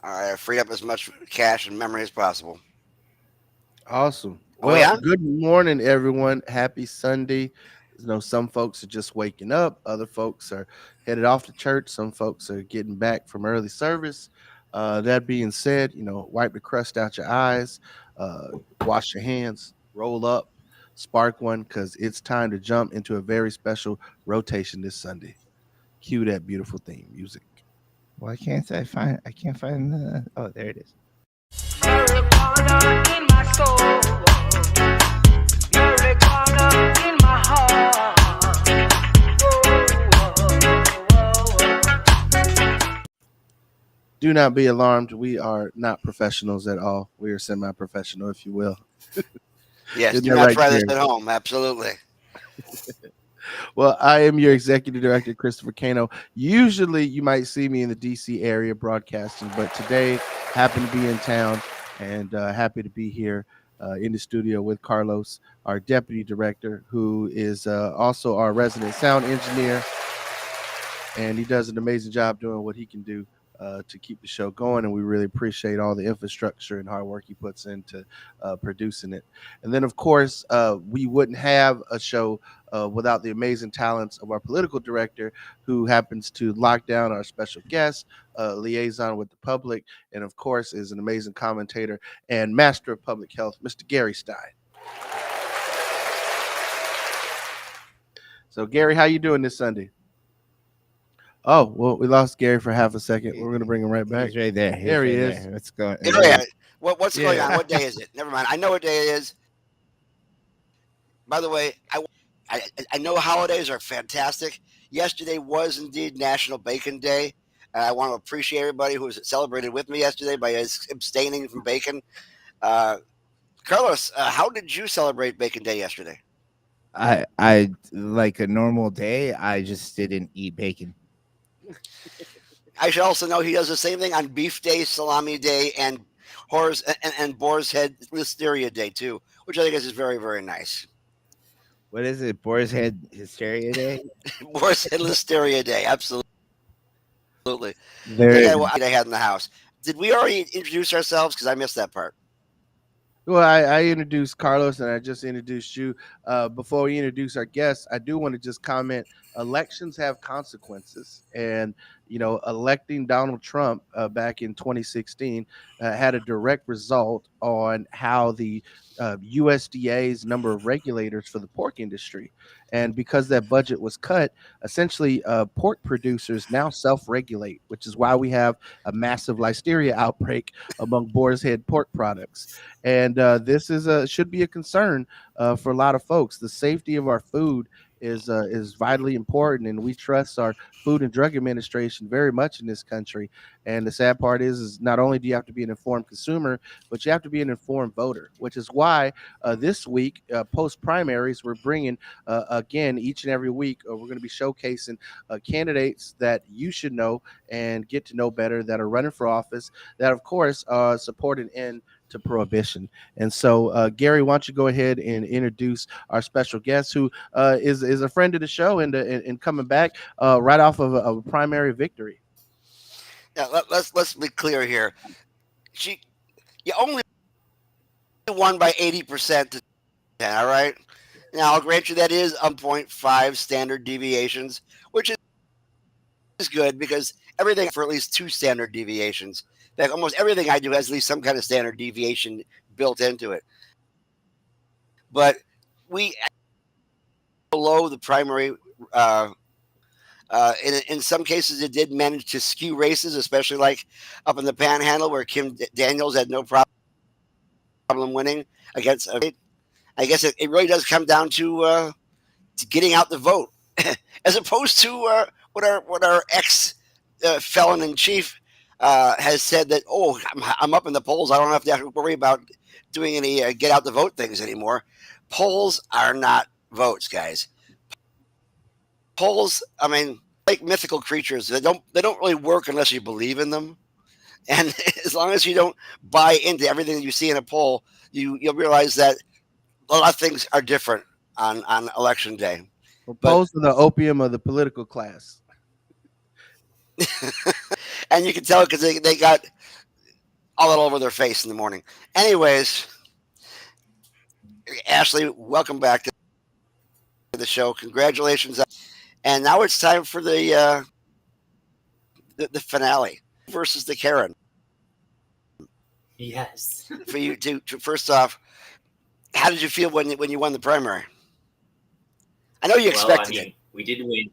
I freed up as much cash and memory as possible. Awesome. Oh Well, yeah. good morning, everyone. Happy Sunday. Some folks are just waking up. Other folks are headed off to church. Some folks are getting back from early service. That being said, wipe the crust out your eyes, uh, wash your hands, roll up, spark one, because it's time to jump into a very special rotation this Sunday. Cue that beautiful theme music. Why can't I find? I can't find the. Oh, there it is. Marijuana in my soul, marijuana in my heart. Do not be alarmed. We are not professionals at all. We are semi-professional, if you will. Yes. Isn't Do that not right, try this Gary? at home. Absolutely. Well, I am your executive director, Christopher Cano. Usually, you might see me in the DC area broadcasting, but today happen to be in town and happy to be here in the studio with Carlos, our deputy director, who is also our resident sound engineer, and he does an amazing job doing what he can do to keep the show going. And we really appreciate all the infrastructure and hard work he puts into producing it. And then, of course, we wouldn't have a show without the amazing talents of our political director, who happens to lock down our special guest, liaison with the public, and of course is an amazing commentator and master of public health, Mr. Gary Stein. So, Gary, how you doing this Sunday? Oh, well, we lost Gary for half a second. We're going to bring him right back. He's right there. There he right is. there. What's going? Hey, There he Ray, is. what's going on? Yeah. What day is it? Never mind. I know what day it is. By the way, I know holidays are fantastic. Yesterday was indeed National Bacon Day. I want to appreciate everybody who was celebrated with me yesterday by abstaining from bacon. Uh, Carlos, how did you celebrate Bacon Day yesterday? I like a normal day. I just didn't eat bacon. I should also know he does the same thing on Beef Day, Salami Day, and and Boar's Head Listeria Day too, which I think is very very nice. What is it? Boar's Head Hysteria Day. Boar's Head Listeria Day, absolutely. They There, had what I had in the house. Did we already introduce ourselves? Because I missed that part. Well, I introduced Carlos and I just introduced you. Before we introduce our guests, I do want to just comment elections have consequences. And, electing Donald Trump back in 2016 had a direct result on how the USDA's number of regulators for the pork industry. And because that budget was cut, essentially pork producers now self regulate, which is why we have a massive listeria outbreak among Boar's Head pork products. And this should be a concern for a lot of folks. The safety of our food is vitally important, and we trust our Food and Drug Administration very much in this country. And the sad part is not only do you have to be an informed consumer, but you have to be an informed voter, which is why this week, post primaries, we're bringing again each and every week. We're going to be showcasing candidates that you should know and get to know better that are running for office. That, of course, support an end to prohibition. And so, Gary, why don't you go ahead and introduce our special guest, who is a friend of the show and coming back right off of a primary victory. Now, let's be clear here. She You only won by 80% to 10. All right. Now I'll grant you that is 1.5 standard deviations, which is good because everything for at least two standard deviations. In fact, almost everything I do has at least some kind of standard deviation built into it. But we below the primary. In some cases, it did manage to skew races, especially like up in the Panhandle, where Kim Daniels had no problem winning against. I guess it really does come down to getting out the vote, as opposed to what our ex felon in chief has said that I'm up in the polls. I don't have to worry about doing any get out the vote things anymore. Polls are not votes, guys. Polls, I mean, like mythical creatures. They don't really work unless you believe in them. And as long as you don't buy into everything that you see in a poll, you'll realize that a lot of things are different on election day. But Opposed to the opium of the political class. and you can tell because they got all over their face in the morning. Anyways, Ashley, welcome back to the show. Congratulations. And now it's time for the finale versus the Karen. Yes. For you to first off, how did you feel when you won the primary? I know you Well, I expected it. mean, we did win.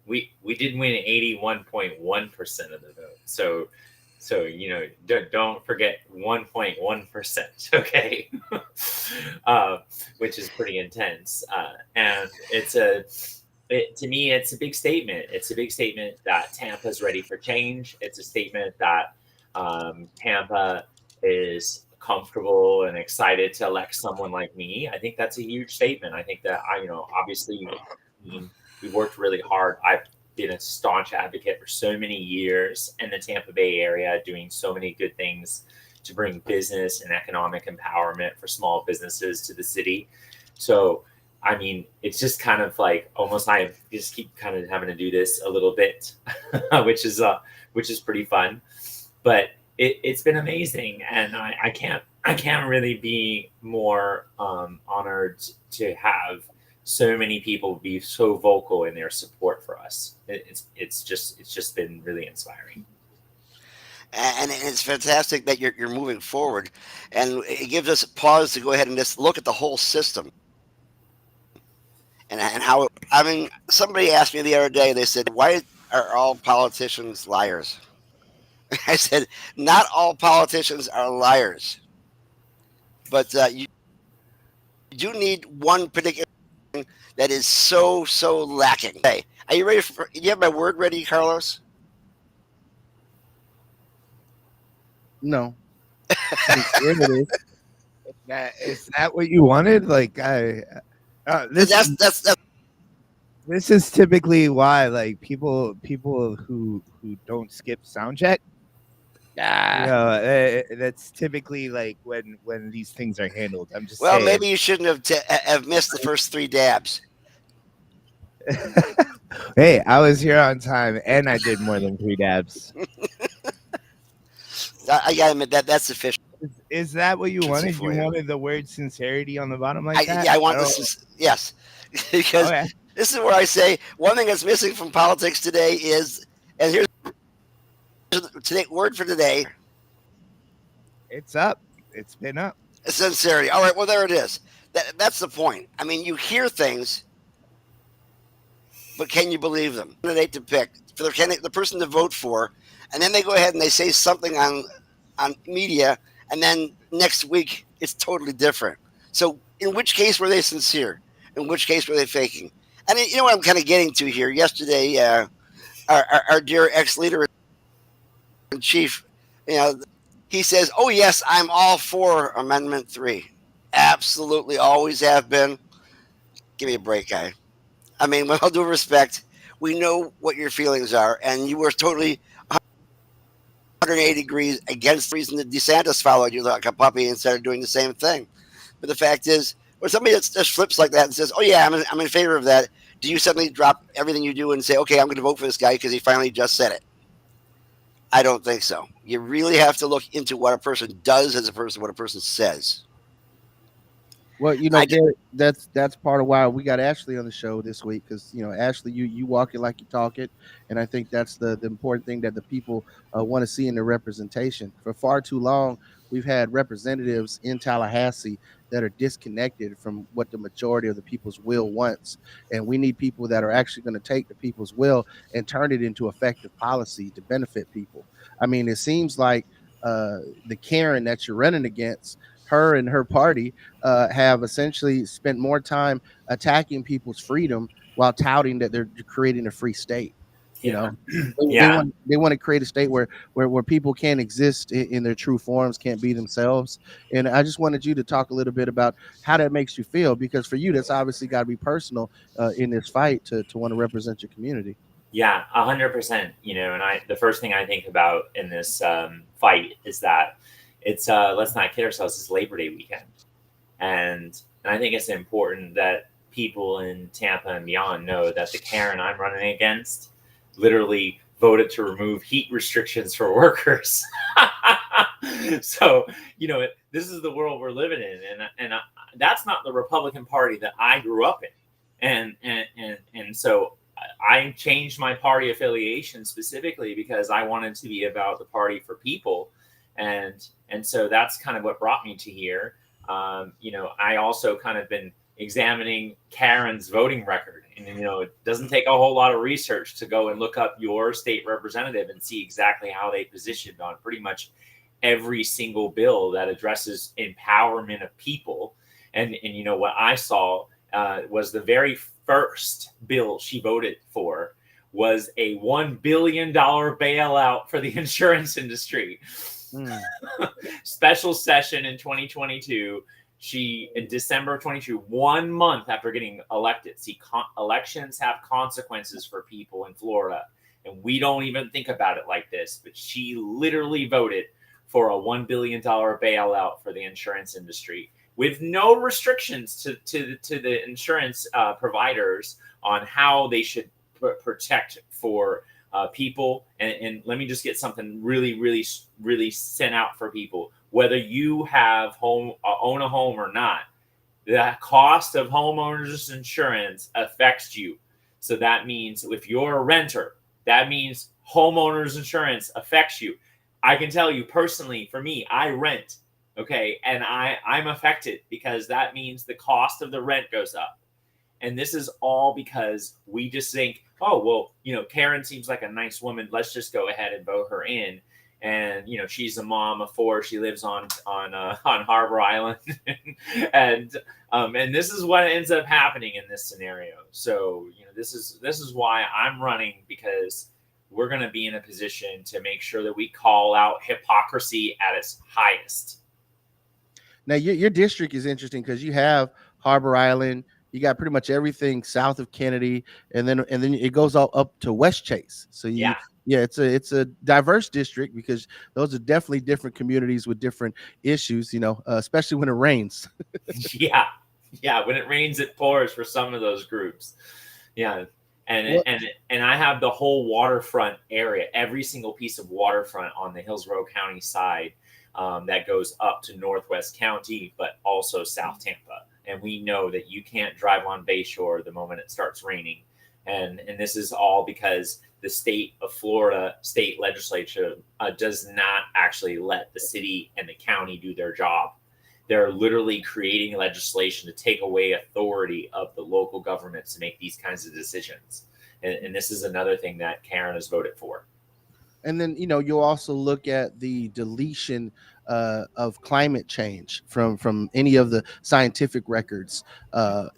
We did win 81.1% of the vote. So don't forget 1.1%. Okay, which is pretty intense. And to me, it's a big statement. It's a big statement that Tampa's ready for change. It's a statement that Tampa is comfortable and excited to elect someone like me. I think that's a huge statement. I think that obviously, we've worked really hard. I've been a staunch advocate for so many years in the Tampa Bay area, doing so many good things to bring business and economic empowerment for small businesses to the city. So, I mean, it's just kind of like almost I just keep kind of having to do this a little bit, which is pretty fun. But it's been amazing, and I can't really be more honored to have so many people be so vocal in their support for us. It's just been really inspiring. And it's fantastic that you're moving forward, and it gives us a pause to go ahead and just look at the whole system and how it, I mean, somebody asked me the other day. They said, "Why are all politicians liars?" I said, "Not all politicians are liars, but you do need one particular thing that is so lacking." Hey, are you ready? Do you have my word ready, Carlos? No. Here it is. Is that what you wanted? Like this That's this is typically why like people who don't skip sound check. That's typically like when these things are handled. I'm just well, saying. maybe you shouldn't have missed the first 3 dabs. Hey, I was here on time and I did more than 3 dabs. I gotta admit that's sufficient. Is that what you wanted? For You you. wanted the word sincerity on the bottom like that? Yeah, I want this. Yes, because Okay. this is where I say one thing that's missing from politics today is, and here's today word for today: It's up. It's been up. sincerity. All right, well there it is. That's the point. I mean, you hear things, but can you believe them? Candidate to pick for the person to vote for, and then they go ahead and they say something on media, and then next week it's totally different. So, in which case were they sincere? In which case were they faking? And you know what I'm kind of getting to here. Yesterday, our dear ex-leader in chief, he says, "Oh yes, I'm all for Amendment 3. Absolutely, always have been." Give me a break, guy. I mean, with all due respect, we know what your feelings are, and you were totally 180 degrees against the reason that DeSantis followed you like a puppy and started doing the same thing. But the fact is, when somebody just flips like that and says, "Oh yeah, I'm in favor of that," do you suddenly drop everything you do and say, "Okay, I'm going to vote for this guy because he finally just said it"? I don't think so. You really have to look into what a person does as opposed to what a person says. Well, Gary, that's part of why we got Ashley on the show this week, because Ashley, you walk it like you talk it, and I think that's the important thing that the people want to see in the representation. For far too long, we've had representatives in Tallahassee that are disconnected from what the majority of the people's will wants, and we need people that are actually going to take the people's will and turn it into effective policy to benefit people. I mean, it seems like the Karen that you're running against, her and her party have essentially spent more time attacking people's freedom while touting that they're creating a free state. Yeah. They want to create a state where people can't exist in their true forms, can't be themselves. And I just wanted you to talk a little bit about how that makes you feel, because for you, that's obviously got to be personal in this fight to want to represent your community. Yeah, 100%. And the first thing I think about in this fight is that it's let's not kid ourselves. It's Labor Day weekend, and I think it's important that people in Tampa and beyond know that the Karen I'm running against literally voted to remove heat restrictions for workers. So, this is the world we're living in, and that's not the Republican Party that I grew up in, and so I changed my party affiliation specifically because I wanted to be about the party for people, and so that's kind of what brought me to here. I also kind of been examining Karen's voting record, and it doesn't take a whole lot of research to go and look up your state representative and see exactly how they positioned on pretty much every single bill that addresses empowerment of people. And what I saw was the very first bill she voted for was a $1 billion bailout for the insurance industry. Special session in 2022. She, in December of 22, 1 month after getting elected. See, elections have consequences for people in Florida, and we don't even think about it like this, but she literally voted for a $1 billion bailout for the insurance industry with no restrictions to the insurance providers on how they should protect for people. And let me just get something really, really, really sent out for people. Whether you have own a home or not, the cost of homeowners insurance affects you. So that means if you're a renter, that means homeowners insurance affects you. I can tell you personally, for me, I rent, okay, and I'm affected because that means the cost of the rent goes up. And this is all because we just think, oh, well, Karen seems like a nice woman. Let's just go ahead and vote her in. And she's a mom of 4. She lives on Harbor Island, and this is what ends up happening in this scenario. So this is why I'm running, because we're going to be in a position to make sure that we call out hypocrisy at its highest. Now, your district is interesting because you have Harbor Island. You got pretty much everything south of Kennedy, and then it goes all up to West Chase. So it's a diverse district because those are definitely different communities with different issues. Especially when it rains. yeah, when it rains, it pours for some of those groups. Yeah. And I have the whole waterfront area, every single piece of waterfront on the Hillsborough County side that goes up to Northwest County, but also South Tampa. And we know that you can't drive on Bayshore the moment it starts raining. And this is all because the state of Florida state legislature does not actually let the city and the county do their job. They're literally creating legislation to take away authority of the local governments to make these kinds of decisions. And this is another thing that Karen has voted for. And then, you'll also look at the deletion of climate change from any of the scientific records, for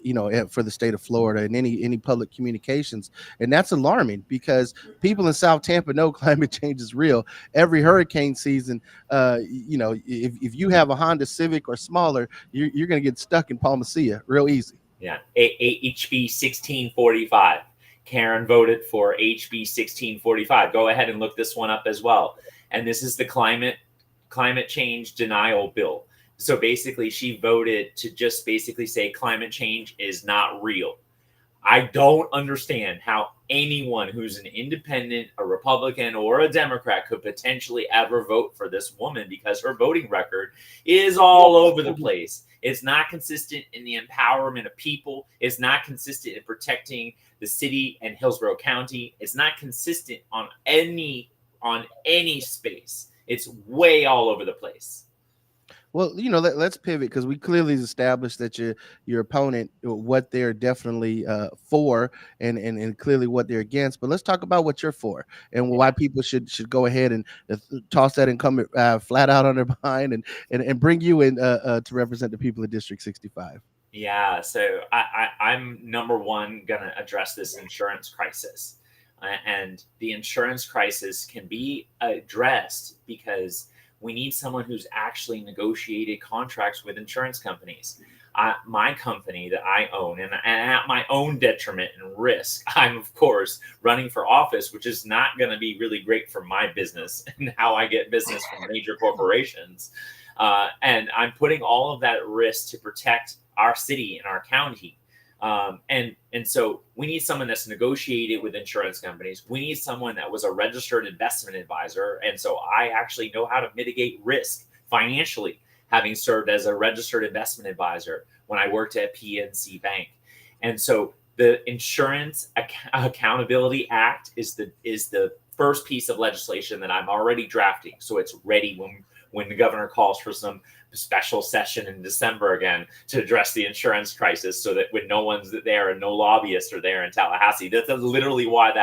the state of Florida and any public communications. And that's alarming because people in South Tampa know climate change is real. Every hurricane season, if you have a Honda Civic or smaller, you're going to get stuck in Palmacia real easy. Yeah, HB 1645. Karen voted for HB 1645. Go ahead and look this one up as well. And this is the climate change denial bill. So basically, she voted to just basically say climate change is not real. I don't understand how anyone who's an independent, a Republican, or a Democrat could potentially ever vote for this woman because her voting record is all over the place. It's not consistent in the empowerment of people. It's not consistent in protecting the city and Hillsborough County. It's not consistent on any space. It's way all over the place. Well, let's pivot because we clearly established that your opponent, what they're definitely for, and clearly what they're against. But let's talk about what you're for and why people should go ahead and toss that incumbent flat out on their behind and bring you in to represent the people of District 65. Yeah, so I'm number one going to address this insurance crisis. And the insurance crisis can be addressed because we need someone who's actually negotiated contracts with insurance companies. My company that I own, and at my own detriment and risk, I'm, of course, running for office, which is not going to be really great for my business and how I get business from major corporations. And I'm putting all of that at risk to protect our city and our county. And so we need someone that's negotiated with insurance companies. We need someone that was a registered investment advisor. And so I actually know how to mitigate risk financially, having served as a registered investment advisor when I worked at PNC Bank. And so the Insurance Accountability Act is the first piece of legislation that I'm already drafting. So it's ready when the governor calls for some special session in December again to address the insurance crisis, so that when no one's there and no lobbyists are there in Tallahassee. That's literally why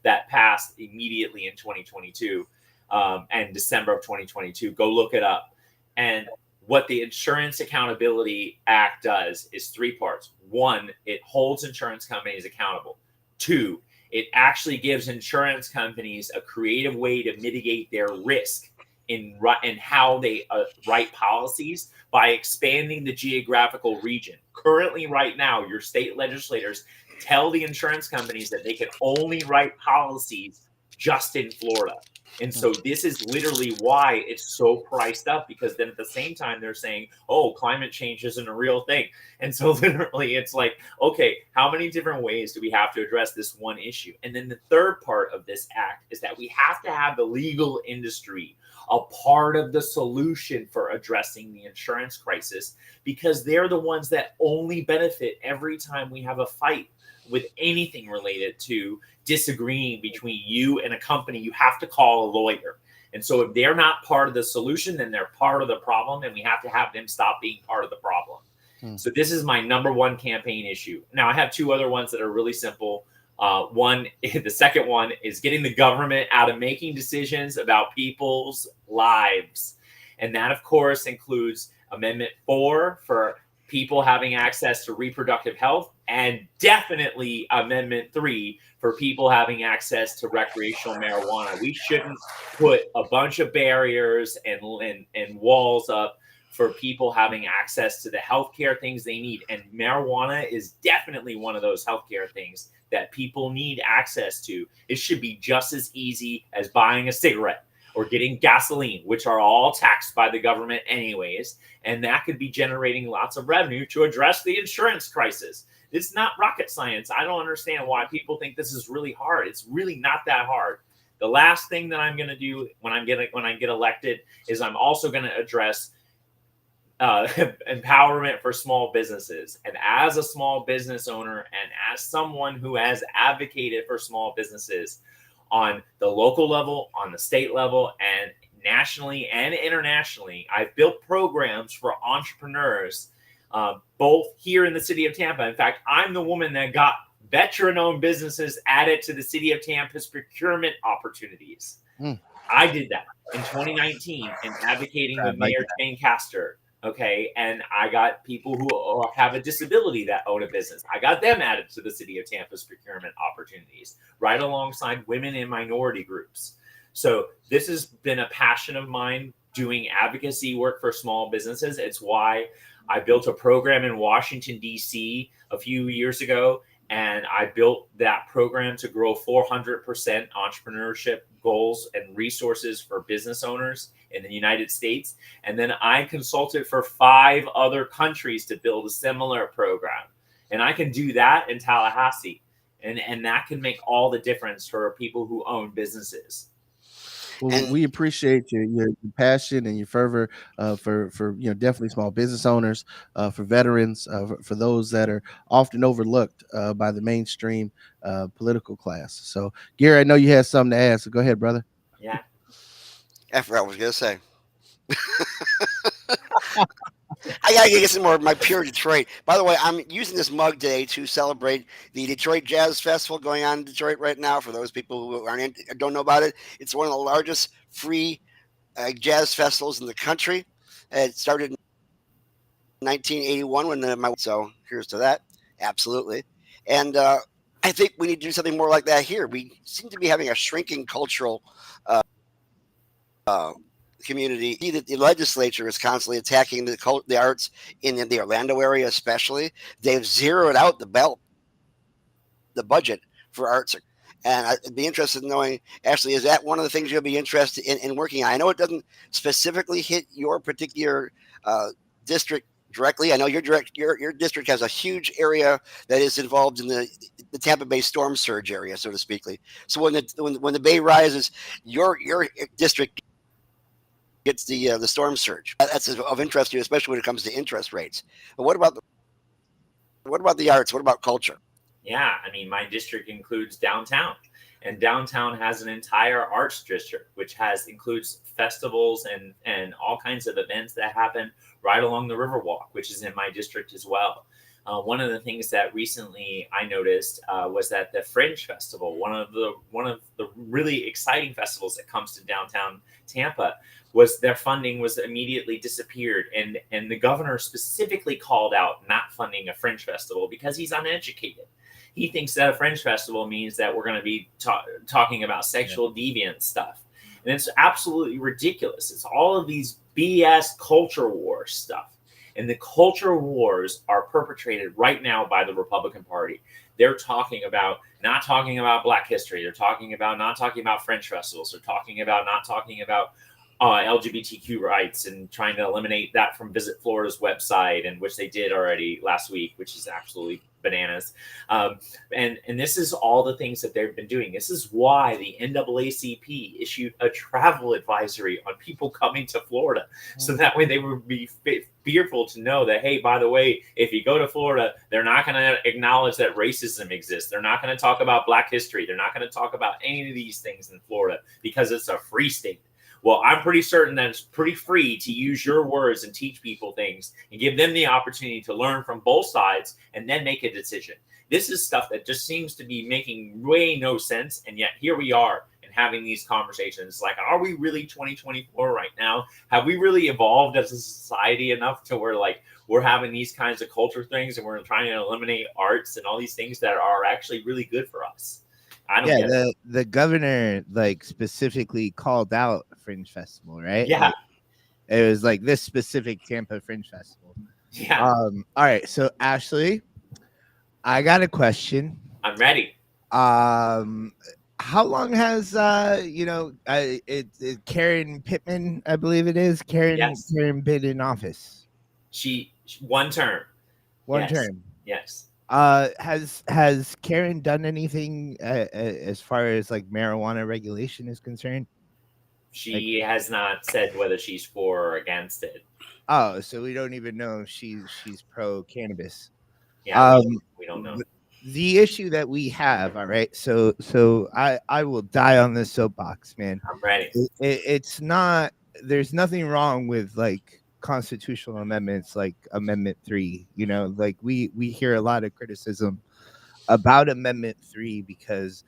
that passed immediately in 2022 and December of 2022. Go look it up. And what the Insurance Accountability Act does is three parts. One, it holds insurance companies accountable. Two, it actually gives insurance companies a creative way to mitigate their risk in how they write policies by expanding the geographical region. Currently, right now, your state legislators tell the insurance companies that they can only write policies just in Florida. And so this is literally why it's so priced up, because then at the same time they're saying, oh, climate change isn't a real thing. And so literally it's like, okay, how many different ways do we have to address this one issue? And then the third part of this act is that we have to have the legal industry a part of the solution for addressing the insurance crisis, because they're the ones that only benefit every time we have a fight with anything related to disagreeing between you and a company. You have to call a lawyer. And so if they're not part of the solution, then they're part of the problem, and we have to have them stop being part of the problem. So this is my number one campaign issue. Now I have two other ones that are really simple. The second one is getting the government out of making decisions about people's lives. And that, of course, includes Amendment 4 for people having access to reproductive health, and definitely Amendment 3 for people having access to recreational marijuana. We shouldn't put a bunch of barriers and walls up for people having access to the healthcare things they need. And marijuana is definitely one of those healthcare things that people need access to. It should be just as easy as buying a cigarette or getting gasoline, which are all taxed by the government anyways. And that could be generating lots of revenue to address the insurance crisis. It's not rocket science. I don't understand why people think this is really hard. It's really not that hard. The last thing that I'm going to do when I get elected is I'm also going to address empowerment for small businesses. And as a small business owner and as someone who has advocated for small businesses on the local level, on the state level, and nationally and internationally, I've built programs for entrepreneurs, both here in the city of Tampa. In fact, I'm the woman that got veteran-owned businesses added to the city of Tampa's procurement opportunities. I did that in 2019 in advocating with Mayor Jane Castor. Okay. And I got people who have a disability that own a business. I got them added to the city of Tampa's procurement opportunities, right alongside women and minority groups. So this has been a passion of mine, doing advocacy work for small businesses. It's why I built a program in Washington, D.C. a few years ago. And I built that program to grow 400% entrepreneurship goals and resources for business owners in the United States. And then I consulted for 5 other countries to build a similar program. And I can do that in Tallahassee. And that can make all the difference for people who own businesses. Well, we appreciate your passion and your fervor for definitely small business owners, for veterans, for those that are often overlooked by the mainstream political class. So, Gary, I know you had something to add, so go ahead, brother. Yeah. I forgot what I was going to say. I gotta get some more of my pure Detroit. By the way, I'm using this mug today to celebrate the Detroit Jazz Festival going on in Detroit right now. For those people who don't know about it, it's one of the largest free jazz festivals in the country. It started in 1981 when so here's to that, absolutely. And I think we need to do something more like that here. We seem to be having a shrinking cultural community. See that the legislature is constantly attacking the arts in the Orlando area, especially. They've zeroed out the budget for arts, and I'd be interested in knowing, Ashley, is that one of the things you'll be interested in working on? I know it doesn't specifically hit your particular district directly. I know your district has a huge area that is involved in the Tampa Bay storm surge area, so to speak. So when the Bay rises, your district gets the storm surge. That's of interest to you, especially when it comes to interest rates. But what about the arts? What about culture? Yeah, I mean, my district includes downtown, and downtown has an entire arts district, which includes festivals and all kinds of events that happen right along the Riverwalk, which is in my district as well. One of the things that recently I noticed was that the Fringe Festival, one of the really exciting festivals that comes to downtown Tampa, was their funding was immediately disappeared, and the governor specifically called out not funding a Fringe Festival because he's uneducated. He thinks that a Fringe Festival means that we're going to be talking about sexual deviant stuff, and it's absolutely ridiculous. It's all of these BS culture war stuff. And the culture wars are perpetrated right now by the Republican Party. They're not talking about Black history. They're not talking about French festivals. They're not talking about LGBTQ rights and trying to eliminate that from Visit Florida's website, and which they did already last week, which is absolutely bananas. And this is all the things that they've been doing. This is why the NAACP issued a travel advisory on people coming to Florida, so that way they would be fearful to know that, hey, by the way, if you go to Florida, they're not going to acknowledge that racism exists. They're not going to talk about Black history. They're not going to talk about any of these things in Florida because it's a free state. Well, I'm pretty certain that it's pretty free to use your words and teach people things and give them the opportunity to learn from both sides and then make a decision. This is stuff that just seems to be making way no sense. And yet here we are and having these conversations. Like, are we really 2024 right now? Have we really evolved as a society enough to where like we're having these kinds of culture things and we're trying to eliminate arts and all these things that are actually really good for us? I don't get it. The governor like specifically called out Fringe Festival, right? Yeah. Like, it was like this specific Tampa Fringe Festival. Yeah. All right. So Ashley, I got a question. I'm ready. How long has Karen Pittman, I believe it is, Karen been in office? She one term. One term. Yes. Has Karen done anything as far as like marijuana regulation is concerned? She has not said whether she's for or against it. Oh, so we don't even know if she's pro cannabis. Yeah, we don't know. The issue that we have, all right. So I will die on this soapbox, man. I'm ready. It's not. There's nothing wrong with like constitutional amendments like Amendment 3. You know, like we hear a lot of criticism about Amendment 3 because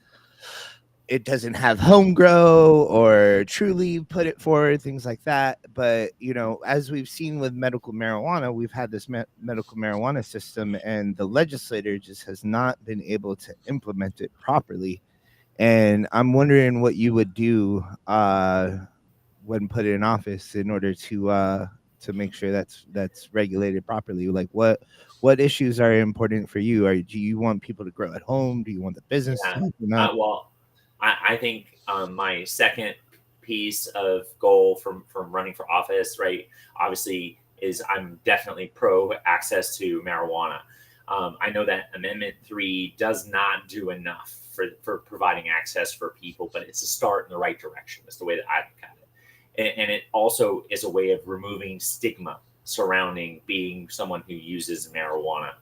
it doesn't have home grow or truly put it forward, things like that. But, you know, as we've seen with medical marijuana, we've had this medical marijuana system and the legislator just has not been able to implement it properly. And I'm wondering what you would do when put in office in order to make sure that's regulated properly. Like what issues are important for you? Do you want people to grow at home? Do you want the business to open up? Well, I think my second piece of goal from running for office, right, obviously is I'm definitely pro access to marijuana. I know that Amendment 3 does not do enough for providing access for people, but it's a start in the right direction. That's the way that I look at it. And it also is a way of removing stigma surrounding being someone who uses marijuana.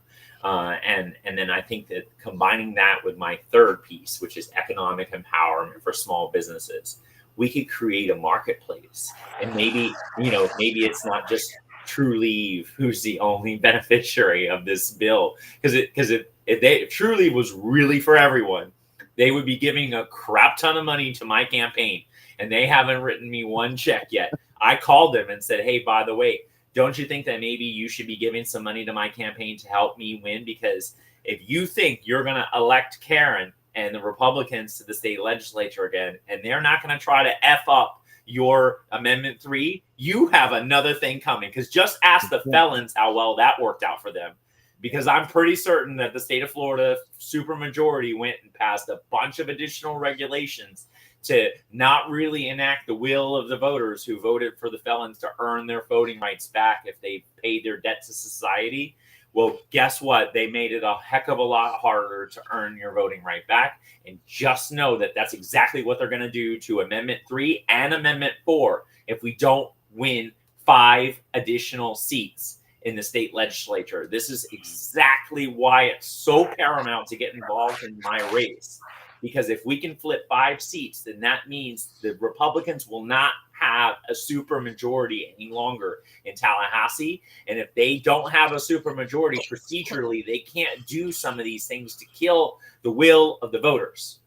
And then I think that combining that with my third piece, which is economic empowerment for small businesses, we could create a marketplace. And maybe it's not just True Leave who's the only beneficiary of this bill. Because if True Leave was really for everyone, they would be giving a crap ton of money to my campaign. And they haven't written me one check yet. I called them and said, hey, by the way, don't you think that maybe you should be giving some money to my campaign to help me win? Because if you think you're going to elect Karen and the Republicans to the state legislature again, and they're not going to try to F up your Amendment 3, you have another thing coming. Because just ask the felons how well that worked out for them. Because I'm pretty certain that the state of Florida supermajority went and passed a bunch of additional regulations to not really enact the will of the voters who voted for the felons to earn their voting rights back if they paid their debt to society. Well, guess what? They made it a heck of a lot harder to earn your voting right back. And just know that that's exactly what they're going to do to Amendment 3 and Amendment 4 if we don't win 5 additional seats in the state legislature. This is exactly why it's so paramount to get involved in my race. Because if we can flip 5 seats, then that means the Republicans will not have a supermajority any longer in Tallahassee. And if they don't have a supermajority procedurally, they can't do some of these things to kill the will of the voters.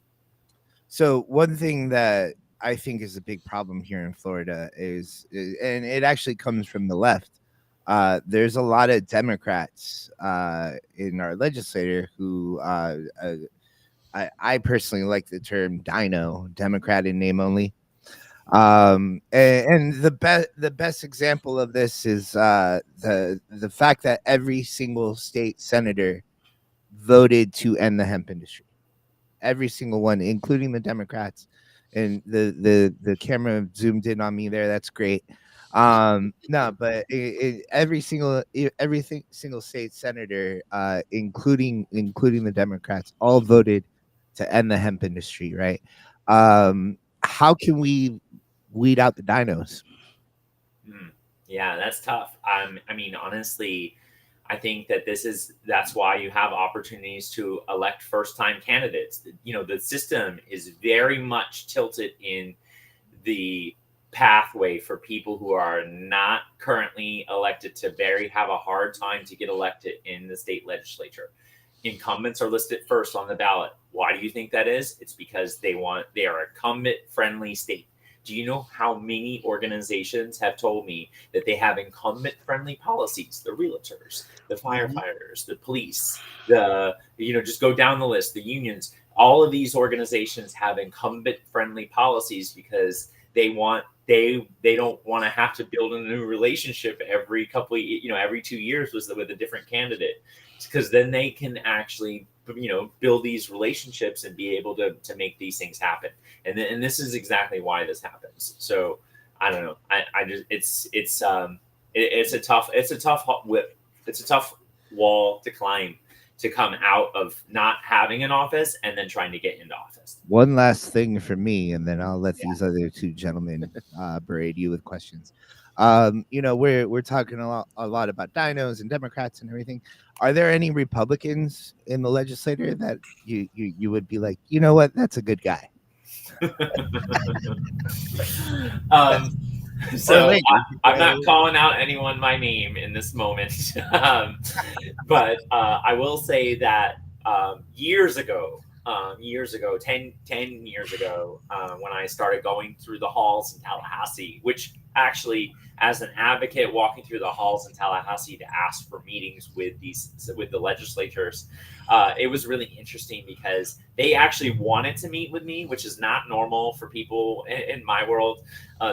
So one thing that I think is a big problem here in Florida and it actually comes from the left. There's a lot of Democrats in our legislature who I personally like the term Dino, Democrat in name only. And the best example of this is the fact that every single state senator voted to end the hemp industry. Every single one, including the Democrats. And the camera zoomed in on me there. That's great. No, but every single state senator, including the Democrats, all voted to end the hemp industry, right? How can we weed out the dinos? Yeah, that's tough. I mean, honestly, I think that that's why you have opportunities to elect first-time candidates. You know, the system is very much tilted in the pathway for people who are not currently elected to have a hard time to get elected in the state legislature. Incumbents are listed first on the ballot. Why do you think that is? It's because they are a incumbent-friendly state. Do you know how many organizations have told me that they have incumbent-friendly policies? The realtors, the firefighters, the police, just go down the list, the unions. All of these organizations have incumbent-friendly policies because they don't want to have to build a new relationship every every 2 years with a different candidate, because then they can actually build these relationships and be able to make these things happen. And this is exactly why this happens. So I don't know. I just it's a tough wall to climb, to come out of not having an office and then trying to get into office. One last thing for me, and then I'll let these other two gentlemen berate you with questions. We're talking a lot about dinos and Democrats and everything. Are there any Republicans in the legislature that you would be like, you know what, that's a good guy? So I'm not calling out anyone by name in this moment, but I will say that years ago, 10 years ago, when I started going through the halls in Tallahassee, which actually, as an advocate walking through the halls in Tallahassee to ask for meetings with the legislators, it was really interesting because they actually wanted to meet with me, which is not normal for people in my world.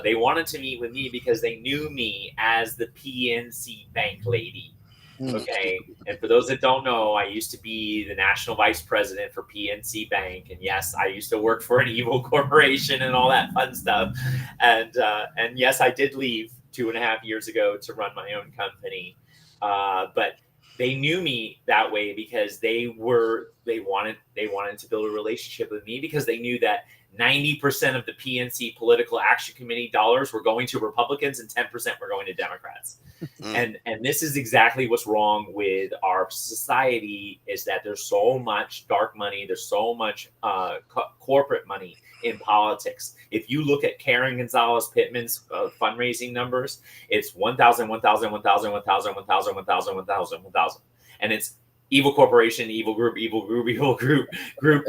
They wanted to meet with me because they knew me as the PNC Bank lady. Okay. And for those that don't know, I used to be the national vice president for PNC Bank. And yes, I used to work for an evil corporation and all that fun stuff. And yes, I did leave 2.5 years ago to run my own company. But they knew me that way because they wanted to build a relationship with me, because they knew that 90% of the PNC Political Action Committee dollars were going to Republicans and 10% were going to Democrats. And this is exactly what's wrong with our society, is that there's so much dark money, there's so much corporate money in politics. If you look at Karen Gonzalez Pittman's fundraising numbers, it's 1,000, 1,000, 1,000, 1,000, 1,000, 1,000, 1,000, 1,000. And it's evil corporation, evil group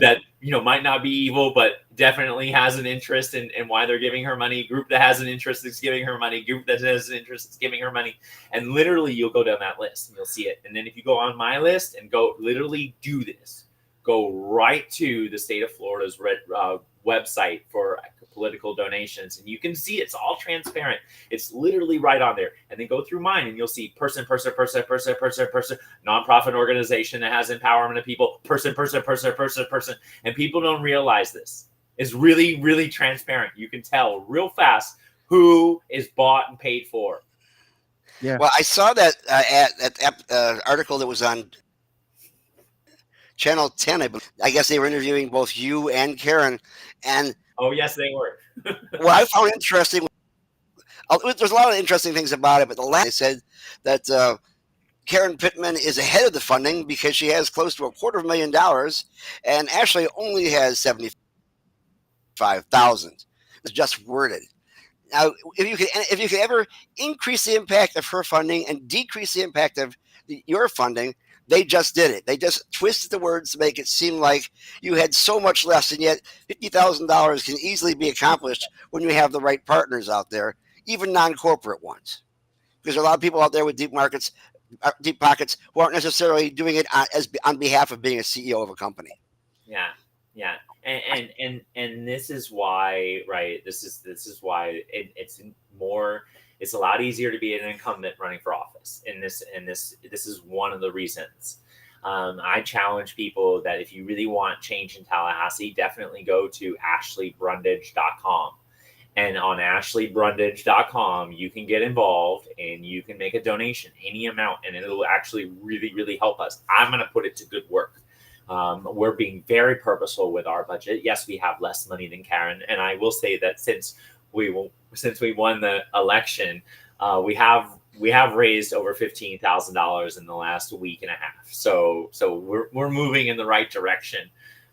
that might not be evil, but definitely has an interest in why they're giving her money. Group that has an interest is giving her money. Group that has an interest is giving her money. And literally, you'll go down that list and you'll see it. And then if you go on my list and go literally do this, go right to the state of Florida's website for political donations, and you can see it's all transparent. It's literally right on there. And then go through mine and you'll see person, nonprofit organization that has empowerment of people, person. And people don't realize this. It's really, really transparent. You can tell real fast who is bought and paid for. Yeah. Well, I saw that article that was on Channel 10. I guess they were interviewing both you and Karen. And oh, yes, they were. what I found interesting, there's a lot of interesting things about it, but the last they said that Karen Pittman is ahead of the funding because she has close to $250,000, and Ashley only has 75,000. It's just worded. Now, if you could ever increase the impact of her funding and decrease the impact of your funding, they just did it. They just twisted the words to make it seem like you had so much less, and yet $50,000 can easily be accomplished when you have the right partners out there, even non-corporate ones. Because there are a lot of people out there with deep pockets who aren't necessarily doing it on behalf of being a CEO of a company. Yeah, yeah, and this is why, right? This is why it's a lot easier to be an incumbent running for office. This is one of the reasons. I challenge people that if you really want change in Tallahassee, definitely go to ashleybrundage.com. And on ashleybrundage.com, you can get involved and you can make a donation, any amount, and it'll actually really, really help us. I'm going to put it to good work. We're being very purposeful with our budget. Yes, we have less money than Karen, and I will say that since we won the election, we have raised over $15,000 in the last week and a half. So we're moving in the right direction.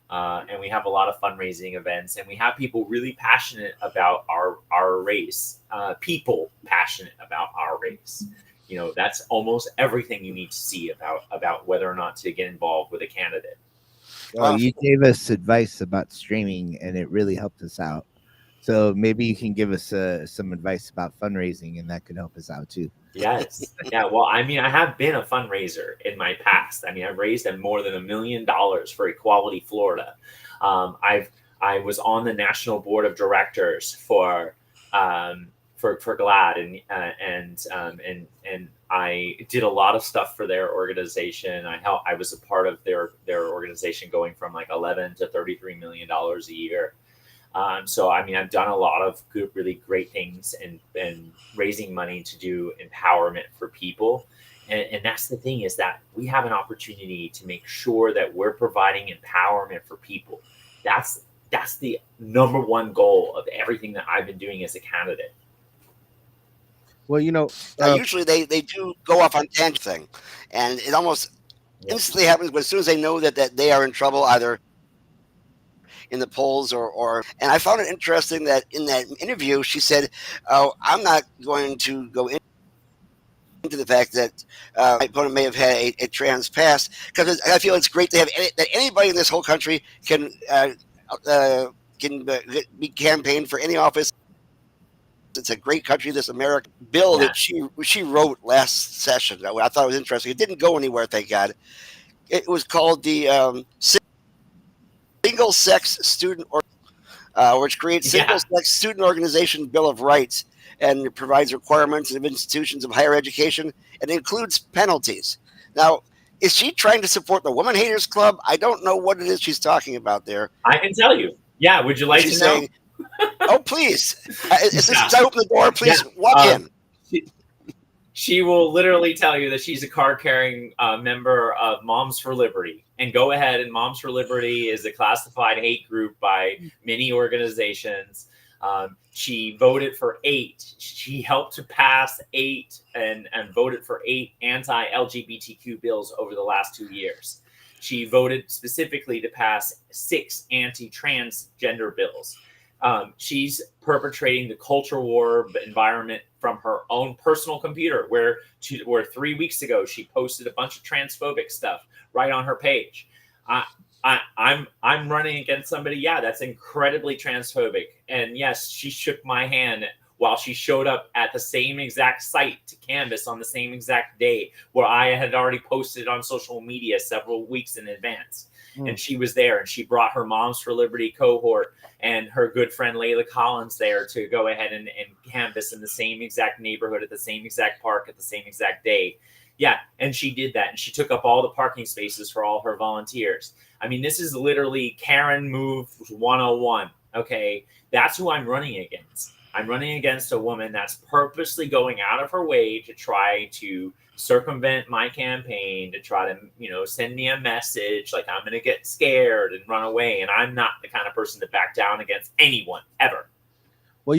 And we have a lot of fundraising events, and we have people really passionate about our race. People passionate about our race. You know, that's almost everything you need to see about whether or not to get involved with a candidate. Well, you gave us advice about streaming, and it really helped us out. So maybe you can give us some advice about fundraising, and that could help us out too. Yes. Yeah. Well, I mean, I have been a fundraiser in my past. I mean, I've raised more than $1 million for Equality Florida. I was on the national board of directors for GLAD, and I did a lot of stuff for their organization. I was a part of their organization going from like $11 to $33 million a year. So, I mean, I've done a lot of good, really great things and raising money to do empowerment for people. And that's the thing, is that we have an opportunity to make sure that we're providing empowerment for people. That's the number one goal of everything that I've been doing as a candidate. Well, usually they do go off on tangent thing, and it almost instantly happens. But as soon as they know that they are in trouble, either in the polls or and I found it interesting that in that interview she said, "Oh, I'm not going to go into the fact that my opponent may have had a trans past, because I feel it's great to have that anybody in this whole country can be campaigned for any office. It's a great country, this American bill that she wrote last session. I thought it was interesting. It didn't go anywhere, thank God. It was called the Single Sex Student, which creates Single Sex Student Organization Bill of Rights, and it provides requirements of institutions of higher education and includes penalties. Now, is she trying to support the Woman Haters Club? I don't know what it is she's talking about there. I can tell you. Yeah, would you like to know? Saying, oh, please. Since I open the door, please walk in. She will literally tell you that she's a card-carrying member of Moms for Liberty. And go ahead, and Moms for Liberty is a classified hate group by many organizations. She voted for 8. She helped to pass 8 and voted for 8 anti-LGBTQ bills over the last 2 years. She voted specifically to pass 6 anti-transgender bills. She's perpetrating the culture war environment from her own personal computer, where 3 weeks ago she posted a bunch of transphobic stuff right on her page. I'm running against somebody, that's incredibly transphobic. And yes, she shook my hand while she showed up at the same exact site to canvass on the same exact day, where I had already posted on social media several weeks in advance. And she was there, and she brought her Moms for Liberty cohort and her good friend Layla Collins there to go ahead and canvass in the same exact neighborhood at the same exact park at the same exact day. Yeah, and she did that, and she took up all the parking spaces for all her volunteers. I mean, this is literally Karen Move 101, okay? That's who I'm running against. I'm running against a woman that's purposely going out of her way to try to circumvent my campaign, to try to, send me a message like I'm going to get scared and run away. And I'm not the kind of person to back down against anyone, ever. Well,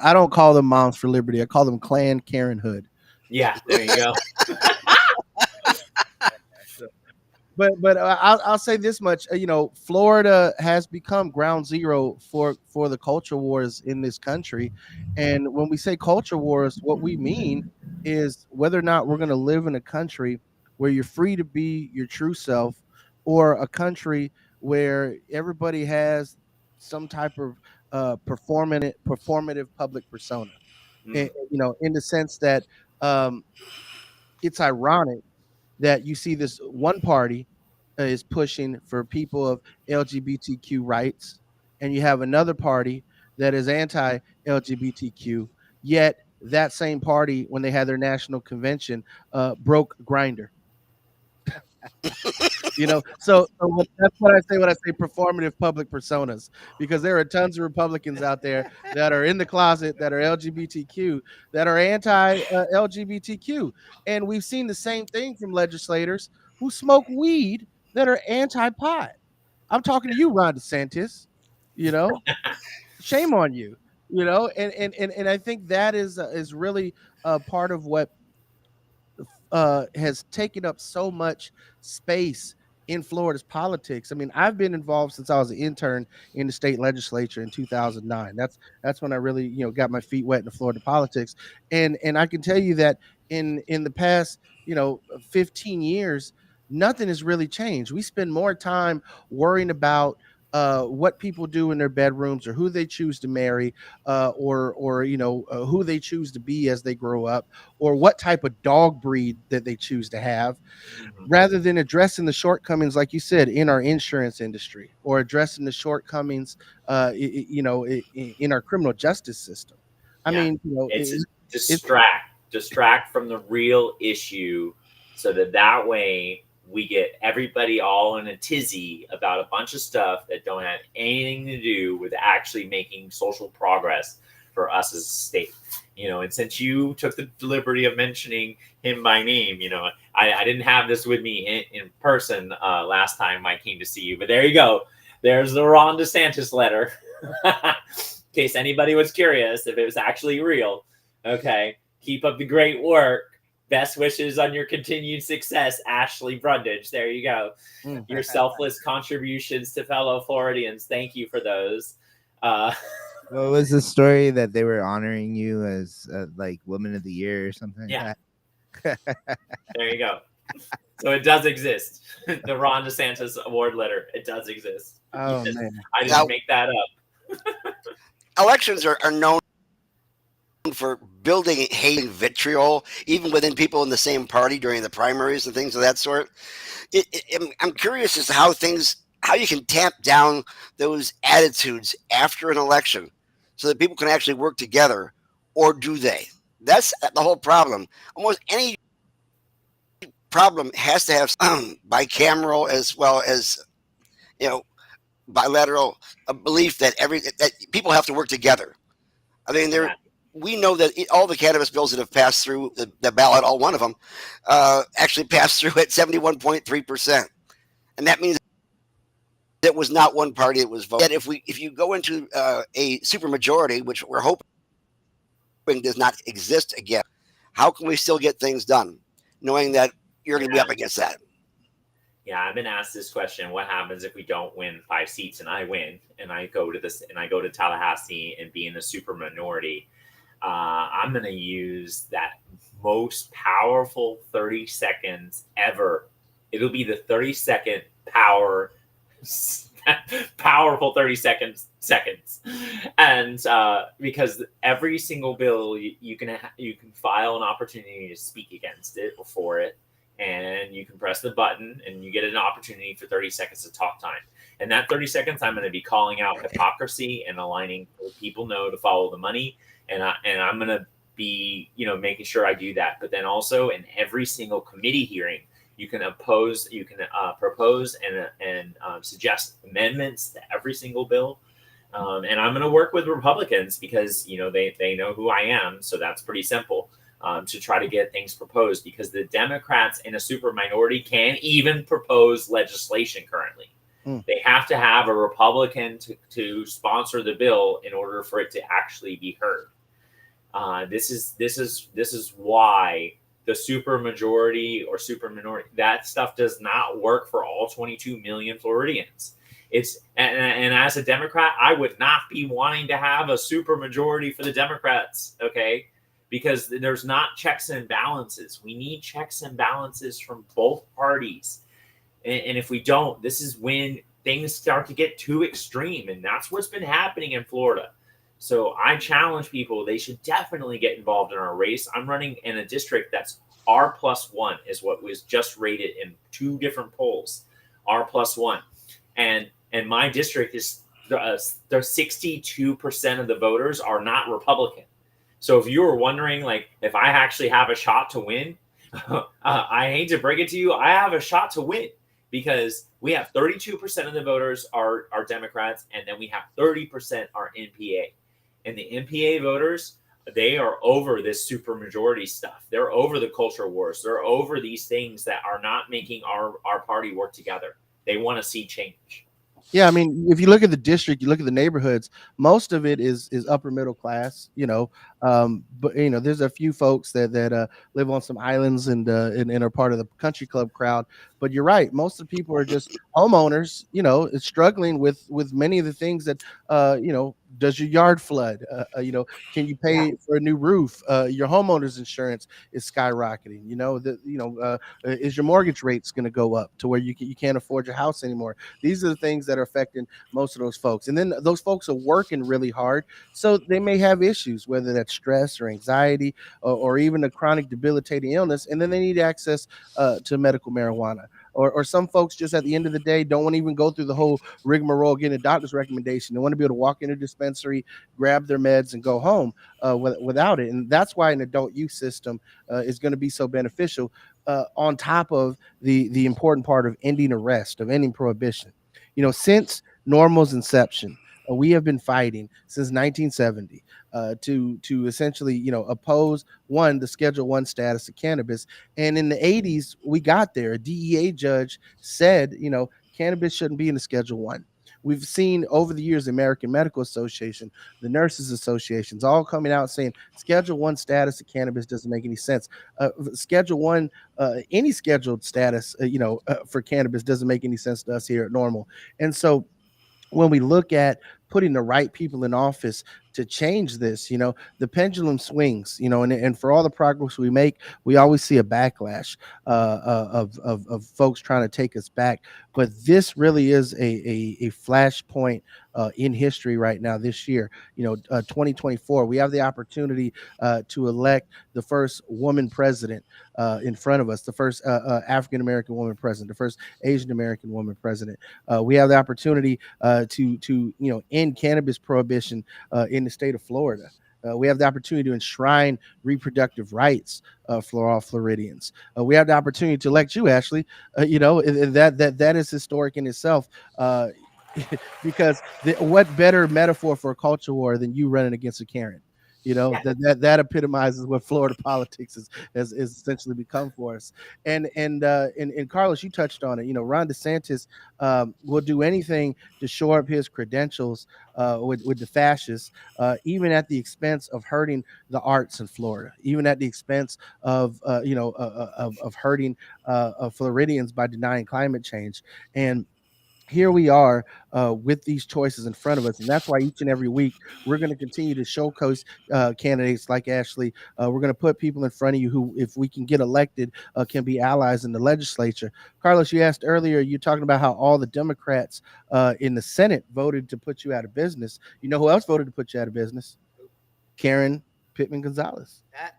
I don't call them Moms for Liberty. I call them Clan Karen Hood. Yeah, there you go. But I'll say this much, Florida has become ground zero for the culture wars in this country, and when we say culture wars, what we mean is whether or not we're going to live in a country where you're free to be your true self, or a country where everybody has some type of performative public persona. Mm, In the sense that um, it's ironic that you see this one party is pushing for people of LGBTQ rights, and you have another party that is anti-LGBTQ. Yet that same party, when they had their national convention, broke Grinder. That's what I say when I say performative public personas, because there are tons of Republicans out there that are in the closet, that are LGBTQ, that are anti-LGBTQ, and we've seen the same thing from legislators who smoke weed that are anti-pot. I'm talking to you, Ron DeSantis. You know, shame on you. And I think that is really part of what has taken up so much space in Florida's politics. I mean, I've been involved since I was an intern in the state legislature in 2009. That's when I really, got my feet wet in the Florida politics. And I can tell you that in the past, 15 years, nothing has really changed. We spend more time worrying about what people do in their bedrooms, or who they choose to marry, or who they choose to be as they grow up, or what type of dog breed that they choose to have, mhm. rather than addressing the shortcomings, like you said, in our insurance industry, or addressing the shortcomings, in our criminal justice system. I Yeah, mean, it's a it's distract from the real issue, so that way we get everybody all in a tizzy about a bunch of stuff that don't have anything to do with actually making social progress for us as a state. And since you took the liberty of mentioning him by name, I didn't have this with me in person last time I came to see you, but there you go. There's the Ron DeSantis letter. In case anybody was curious if it was actually real. Okay. Keep up the great work. Best wishes on your continued success, Ashley Brundage. There you go. Your selfless contributions to fellow Floridians. Thank you for those. What was the story that they were honoring you as like Woman of the Year or something Yeah. like There you go. So it does exist. The Ron DeSantis award letter. It does exist. oh Yes. man. I didn't Now, make that up. elections are known for building hate and vitriol, even within people in the same party during the primaries and things of that sort. I'm curious as to how you can tamp down those attitudes after an election, so that people can actually work together, or do they? That's the whole problem. Almost any problem has to have bicameral, as well as you know bilateral, a belief that that people have to work together. I mean, Yeah. we know that all the cannabis bills that have passed through the ballot, all one of them, actually passed through at 71.3%, and that means it was not one party that was voting. Yet, if you go into a supermajority, which we're hoping does not exist again, how can we still get things done, knowing that you're going to be Yeah. up against that? Yeah, I've been asked this question: what happens if we don't win 5 seats and I win, and I go to Tallahassee and be in a super minority? I'm going to use that most powerful 30 seconds ever. It'll be the 30-second powerful 30 seconds, and because every single bill you can file an opportunity to speak against it or for it, and you can press the button and you get an opportunity for 30 seconds of talk time. And that 30 seconds, I'm going to be calling out hypocrisy and aligning people know to follow the money. And I'm going to be, making sure I do that. But then also in every single committee hearing, you can propose and suggest amendments to every single bill. And I'm going to work with Republicans because, they know who I am. So that's pretty simple. To try to get things proposed, because the Democrats in a super minority can't even propose legislation currently. Mm. They have to have a Republican to sponsor the bill in order for it to actually be heard. This is why the super majority or super minority, that stuff does not work for all 22 million Floridians. And as a Democrat, I would not be wanting to have a super majority for the Democrats, okay? Because there's not checks and balances. We need checks and balances from both parties. And if we don't, this is when things start to get too extreme. And that's what's been happening in Florida. So I challenge people, they should definitely get involved in our race. I'm running in a district that's R+1 is what was just rated in 2 different polls, R+1. And my district is, the 62% of the voters are not Republican. So if you were wondering, like, if I actually have a shot to win, I hate to break it to you, I have a shot to win, because we have 32% of the voters are Democrats, and then we have 30% are NPA. And the NPA voters, they are over this supermajority stuff. They're over the culture wars. They're over these things that are not making our party work together. They want to see change. Yeah, I mean, if you look at the district, you look at the neighborhoods, most of it is upper middle class, but there's a few folks that live on some islands and are part of the country club crowd. But you're right, most of the people are just homeowners, struggling with many of the things that does your yard flood? Can you pay for a new roof? Your homeowner's insurance is skyrocketing. Is your mortgage rates going to go up to where you can't afford your house anymore? These are the things that are affecting most of those folks. And then those folks are working really hard. So they may have issues, whether that's stress or anxiety or even a chronic debilitating illness. And then they need access to medical marijuana. Or some folks just at the end of the day don't want to even go through the whole rigmarole getting a doctor's recommendation. They want to be able to walk in a dispensary, grab their meds, and go home without it. And that's why an adult use system is going to be so beneficial, on top of the important part of ending arrest, of ending prohibition. Since NORML's inception, we have been fighting since 1970 to essentially, oppose the Schedule 1 status of cannabis. And in the 80s, we got there. A DEA judge said, cannabis shouldn't be in the Schedule 1. We've seen over the years the American Medical Association, the Nurses Associations, all coming out saying Schedule 1 status of cannabis doesn't make any sense. Schedule 1, any scheduled status, for cannabis doesn't make any sense to us here at NORML. And so when we look at putting the right people in office to change this, the pendulum swings, and for all the progress we make, we always see a backlash of folks trying to take us back. But this really is a flashpoint in history right now. This year, 2024, we have the opportunity to elect the first woman president in front of us, the first African American woman president, the first Asian American woman president. We have the opportunity to end cannabis prohibition in the state of Florida. We have the opportunity to enshrine reproductive rights for all Floridians. We have the opportunity to elect you, Ashley. That is historic in itself. Because what better metaphor for a culture war than you running against a Karen? That epitomizes what Florida politics has essentially become for us. And Carlos, you touched on it. Ron DeSantis will do anything to shore up his credentials with the fascists, even at the expense of hurting the arts in Florida, even at the expense of hurting Floridians by denying climate change. And here we are with these choices in front of us, and that's why each and every week we're going to continue to showcase candidates like Ashley. We're going to put people in front of you who, if we can get elected, can be allies in the legislature. Carlos, you asked earlier, you're talking about how all the Democrats in the Senate voted to put you out of business. You know who else voted to put you out of business? Karen Pittman Gonzalez. That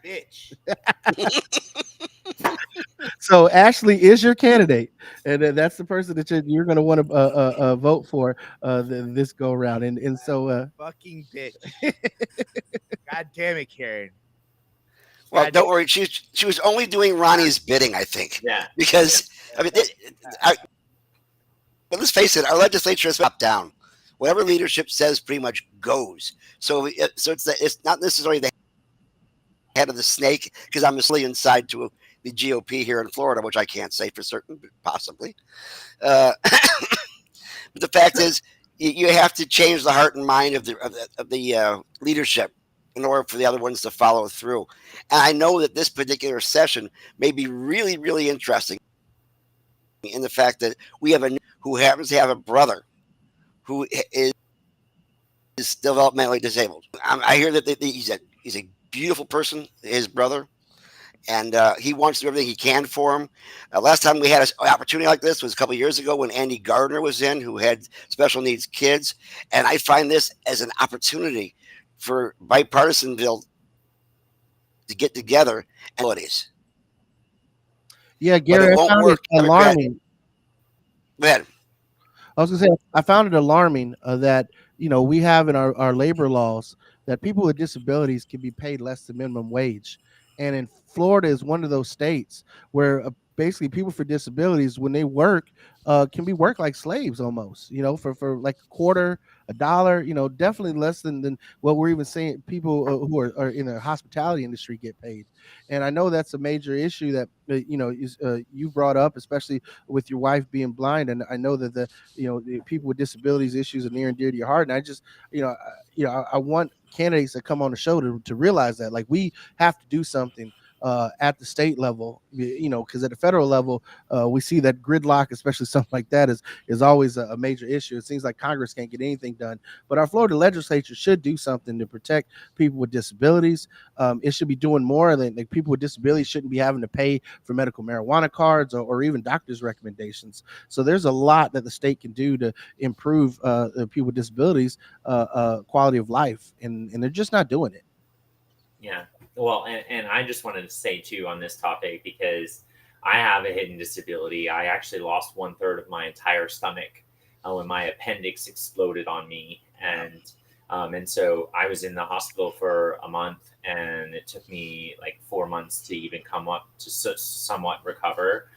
bitch. So Ashley is your candidate, and that's the person that you're going to want to vote for this go around. And so Fucking bitch. God damn it, Karen. Well, don't worry. She was only doing Ronnie's bidding, I think. Yeah. Because I mean, but let's face it, our legislature is top down. Whatever leadership says, pretty much goes. So it's not necessarily the head of the snake, because I'm still inside to the GOP here in Florida, which I can't say for certain, but possibly. Uh, But the fact is, you have to change the heart and mind of the leadership in order for the other ones to follow through. And I know that this particular session may be really, really interesting in the fact that we have a who happens to have a brother who is developmentally disabled. I hear that he's a beautiful person, his brother, and he wants to do everything he can for him. Last time we had an opportunity like this was a couple of years ago when Andy Gardner was in, who had special needs kids, and I find this as an opportunity for bipartisanville to get together and abilities. Yeah, But it Gary, I won't found it work. Democrat. alarming. Go ahead. I was gonna say I found it alarming that we have in our labor laws that people with disabilities can be paid less than minimum wage, and in Florida is one of those states where basically people for disabilities when they work can be worked like slaves almost. For like a quarter, a dollar. Definitely less than what we're even seeing people who are in the hospitality industry get paid. And I know that's a major issue that you brought up, especially with your wife being blind, and I know that the people with disabilities issues are near and dear to your heart. And I just, I want candidates that come on the show to realize that like we have to do something at the state level, because at the federal level, we see that gridlock, especially something like that, is always a major issue. It seems like Congress can't get anything done, but our Florida legislature should do something to protect people with disabilities. It should be doing more. Like people with disabilities shouldn't be having to pay for medical marijuana cards or even doctor's recommendations. So there's a lot that the state can do to improve people with disabilities quality of life, and they're just not doing it. Yeah. Well, and I just wanted to say too on this topic, because I have a hidden disability. I actually lost 1/3 of my entire stomach when my appendix exploded on me, and so I was in the hospital for a month, and it took me like 4 months to even come up to somewhat recover.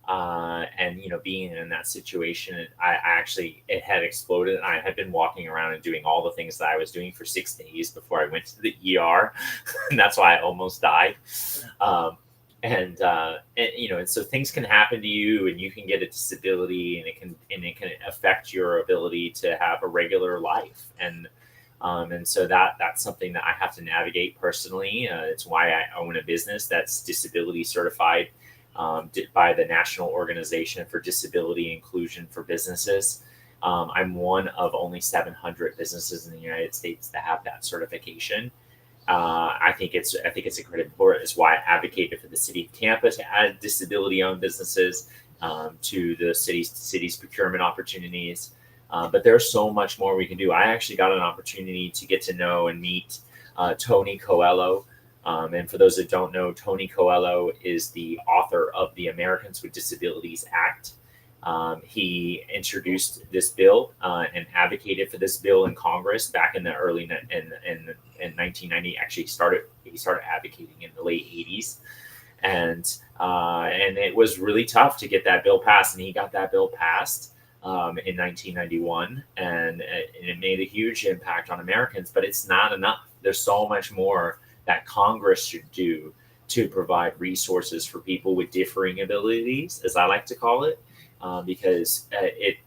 And being in that situation, I actually, it had exploded, and I had been walking around and doing all the things that I was doing for 6 days before I went to the ER, and that's why I almost died. And so things can happen to you, and you can get a disability, and it can affect your ability to have a regular life, and so that's something that I have to navigate personally. It's why I own a business that's disability certified by the National Organization for Disability Inclusion for Businesses. I'm one of only 700 businesses in the United States that have that certification. I think it's a credit for it. It's why I advocated for the city of Tampa to add disability-owned businesses to the city's procurement opportunities. But there's so much more we can do. I actually got an opportunity to get to know and meet Tony Coelho. And for those that don't know, Tony Coelho is the author of the Americans with Disabilities Act. He introduced this bill and advocated for this bill in Congress back in the early in 1990. Actually, he started advocating in the late 80s, and it was really tough to get that bill passed. And he got that bill passed in 1991, and it made a huge impact on Americans. But it's not enough. There's so much more that Congress should do to provide resources for people with differing abilities, as I like to call it, because it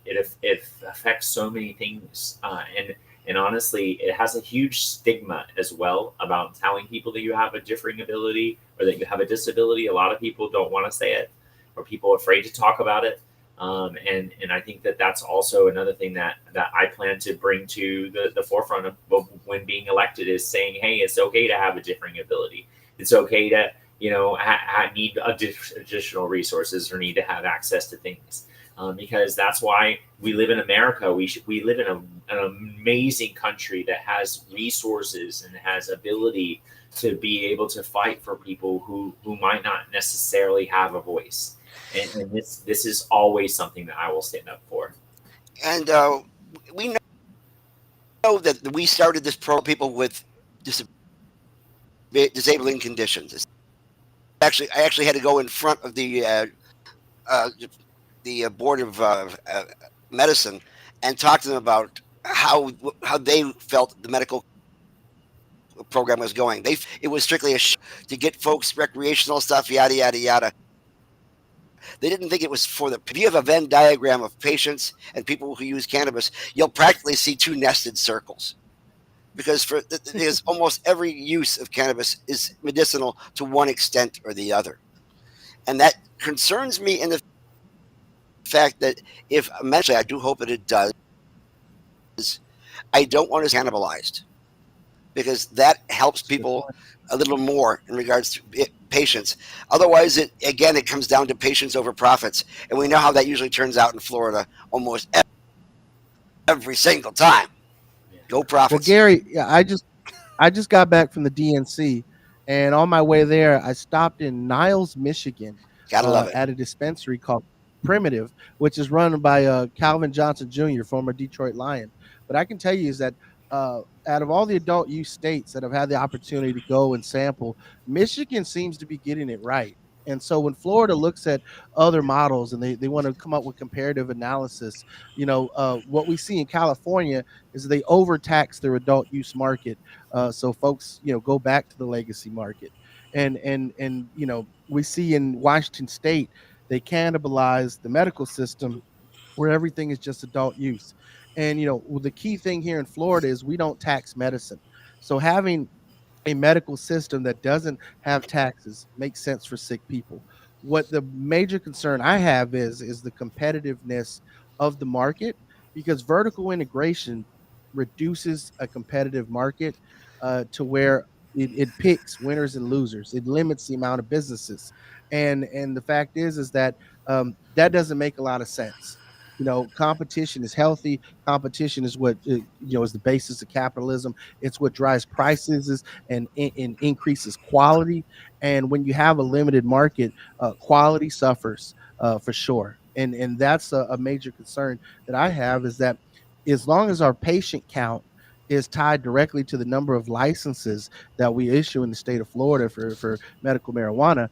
affects so many things, and honestly, it has a huge stigma as well about telling people that you have a differing ability or that you have a disability. A lot of people don't want to say it, or people are afraid to talk about it. And I think that that's also another thing that I plan to bring to the forefront of when being elected, is saying, hey, it's okay to have a differing ability. It's okay to, need additional resources or need to have access to things. Because that's why we live in America. We live in an amazing country that has resources and has ability to be able to fight for people who might not necessarily have a voice. And this is always something that I will stand up for. And we know that we started this program people with disabling conditions. I actually had to go in front of uh, the board of medicine and talk to them about how they felt the medical program was going. It was strictly a to get folks recreational stuff, yada yada yada. They didn't think it was for the. If you have a Venn diagram of patients and people who use cannabis, you'll practically see two nested circles because because almost every use of cannabis is medicinal to one extent or the other, and that concerns me in the fact that if eventually I do hope that it does, I don't want it cannibalized because that helps That's a good people point. a little more in regards to patients. Otherwise, it comes down to patients over profits, and we know how that usually turns out in Florida almost every single time. Yeah. Go Well, profits. Gary, yeah, I just got back from the DNC, and on my way there, I stopped in Niles, Michigan, Gotta love it. at a dispensary called Primitive, which is run by Calvin Johnson Jr., former Detroit Lion. But I can tell you is that out of all the adult use states that have had the opportunity to go and sample, Michigan seems to be getting it right. And so when Florida looks at other models and they want to come up with comparative analysis, what we see in California is they overtax their adult use market. So folks, go back to the legacy market. And we see in Washington State, they cannibalize the medical system where everything is just adult use. And the key thing here in Florida is we don't tax medicine. So having a medical system that doesn't have taxes makes sense for sick people. What the major concern I have is the competitiveness of the market, because vertical integration reduces a competitive market to where it picks winners and losers. It limits the amount of businesses, and the fact is that that doesn't make a lot of sense. Competition is healthy. Competition is what is the basis of capitalism. It's what drives prices and increases quality. And when you have a limited market, quality suffers for sure. And that's a major concern that I have, is that as long as our patient count is tied directly to the number of licenses that we issue in the state of Florida for medical marijuana,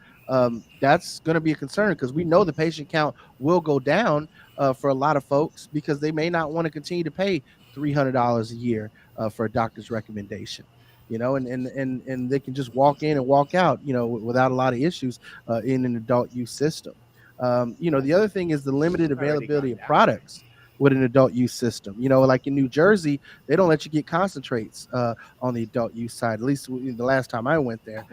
that's going to be a concern, because we know the patient count will go down for a lot of folks, because they may not want to continue to pay $300 a year for a doctor's recommendation. And they can just walk in and walk out, without a lot of issues in an adult use system. The other thing is the limited availability of products with an adult use system. Like in New Jersey, they don't let you get concentrates on the adult use side. At least the last time I went there.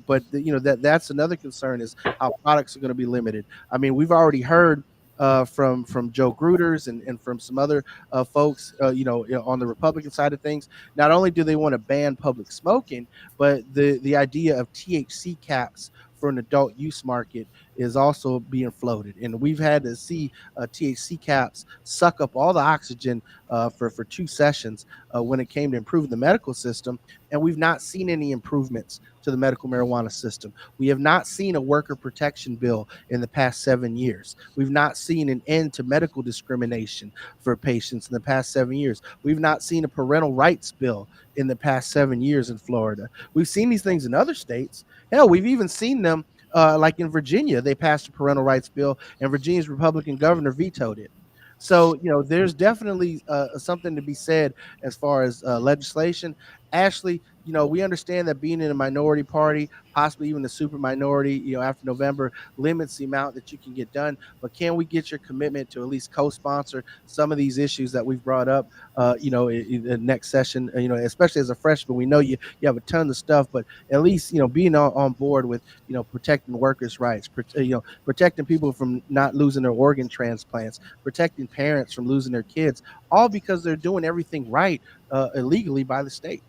But that's another concern, is how products are going to be limited. I mean, we've already heard from Joe Gruters and from some other folks, on the Republican side of things. Not only do they want to ban public smoking, but the idea of THC caps for an adult use market is also being floated. And we've had to see THC caps suck up all the oxygen for 2 sessions when it came to improving the medical system. And we've not seen any improvements to the medical marijuana system. We have not seen a worker protection bill in the past 7 years. We've not seen an end to medical discrimination for patients in the past 7 years. We've not seen a parental rights bill in the past 7 years in Florida. We've seen these things in other states. Hell, we've even seen them like in Virginia. They passed a parental rights bill, and Virginia's Republican governor vetoed it. So, there's definitely something to be said as far as legislation. Ashley, we understand that being in a minority party, possibly even a super minority, after November, limits the amount that you can get done. But can we get your commitment to at least co-sponsor some of these issues that we've brought up, in the next session, especially as a freshman? We know you have a ton of stuff, but at least, being on board with, protecting workers' rights, protecting people from not losing their organ transplants, protecting parents from losing their kids, all because they're doing everything right illegally by the state.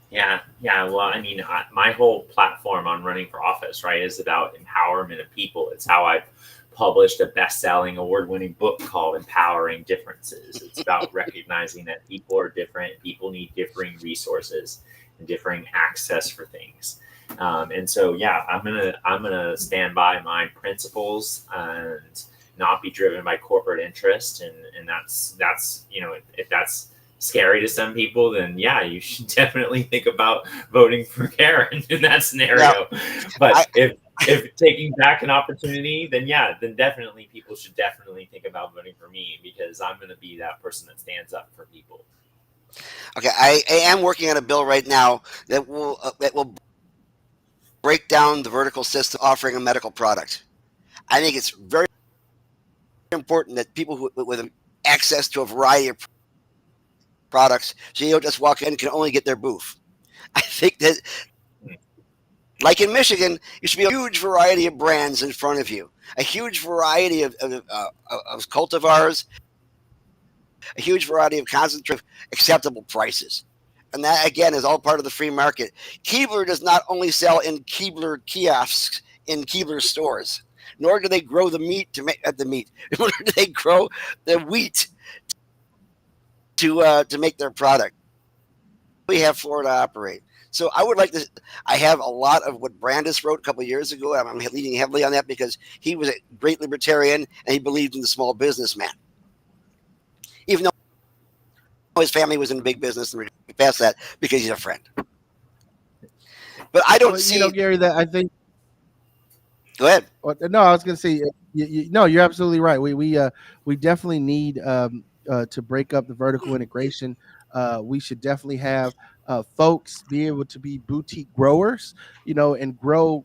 Yeah, yeah. Well, I mean, my whole platform on running for office, right, is about empowerment of people. It's how I've published a best-selling, award-winning book called "Empowering Differences." It's about recognizing that people are different, people need differing resources and differing access for things. And so, yeah, I'm gonna stand by my principles and not be driven by corporate interest. And that's if that's scary to some people, then yeah, you should definitely think about voting for Karen in that scenario. Now, But I, if taking back an opportunity, then yeah, then definitely people should definitely think about voting for me, because I'm going to be that person that stands up for people. okay, I am working on a bill right now that will break down the vertical system offering a medical product. I think it's very important that people with access to a variety of products, so you don't just walk in and can only get their booth. I think that, like in Michigan, you should be a huge variety of brands in front of you, a huge variety of cultivars, a huge variety of concentrates, acceptable prices. And that, again, is all part of the free market. Keebler does not only sell in Keebler kiosks in Keebler stores, nor do they grow the meat to make the meat, nor do they grow the wheat to make their product. We have Florida operate. So I would like to. I have a lot of what Brandis wrote a couple of years ago. I'm leaning heavily on that because he was a great libertarian and he believed in the small businessman, even though his family was in big business and past that because he's a friend. But I don't Well, see. Gary, that I think. Go ahead. No, I was going to say, no, you're absolutely right. We definitely need to break up the vertical integration. We should definitely have folks be able to be boutique growers, and grow,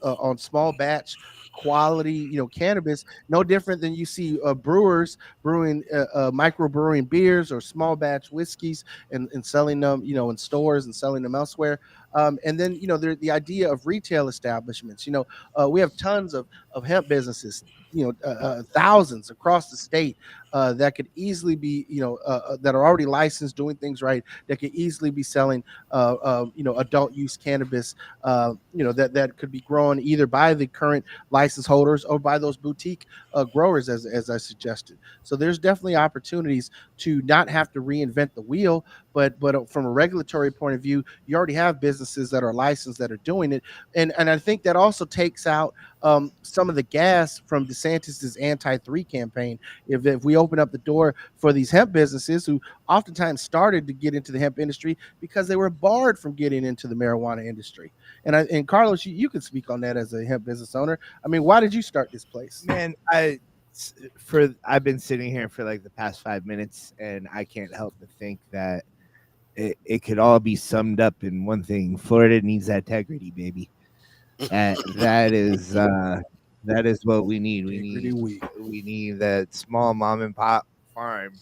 on small batch quality, cannabis. No different than you see brewers brewing micro brewing beers or small batch whiskeys and selling them, in stores and selling them elsewhere. And then, the idea of retail establishments. We have tons of hemp businesses, thousands across the state that could easily be, that are already licensed, doing things right, that could easily be selling, adult use cannabis, that could be grown either by the current license holders or by those boutique growers, as I suggested. So there's definitely opportunities to not have to reinvent the wheel, but from a regulatory point of view, you already have businesses that are licensed that are doing it, and I think that also takes out some of the gas from DeSantis's anti-3 campaign. If we open up the door for these hemp businesses who oftentimes started to get into the hemp industry because they were barred from getting into the marijuana industry. And Carlos, you can speak on that as a hemp business owner. I mean, why did you start this place? Man, I've been sitting here for like the past 5 minutes, and I can't help but think that it could all be summed up in one thing: Florida needs integrity, baby. That is what we need. We need that small mom and pop farm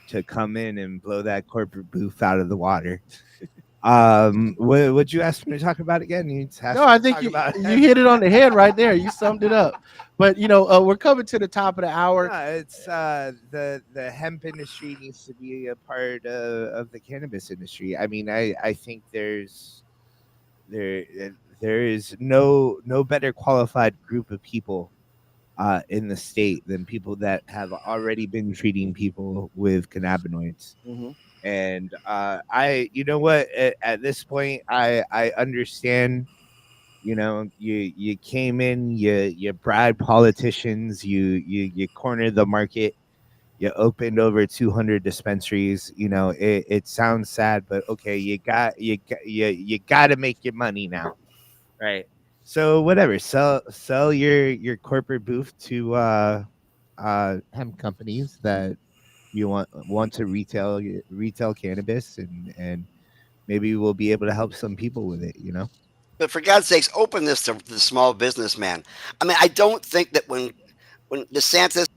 to come in and blow that corporate booth out of the water. What you asked me to talk about again? No, I think you hit it on the head right there. You summed it up. But we're coming to the top of the hour. It's the hemp industry needs to be a part of the cannabis industry. I mean, I think there is no better qualified group of people in the state than people that have already been treating people with cannabinoids. Mm-hmm. And you know what, at this point, I understand. You came in, you bribed politicians, you cornered the market, you opened over 200 dispensaries. It sounds sad, but okay, you got to make your money now, right? So whatever, sell your corporate booth to hemp companies that you want to retail cannabis, and maybe we'll be able to help some people with it. But for God's sakes, open this to the small businessman. I mean, I don't think that when DeSantis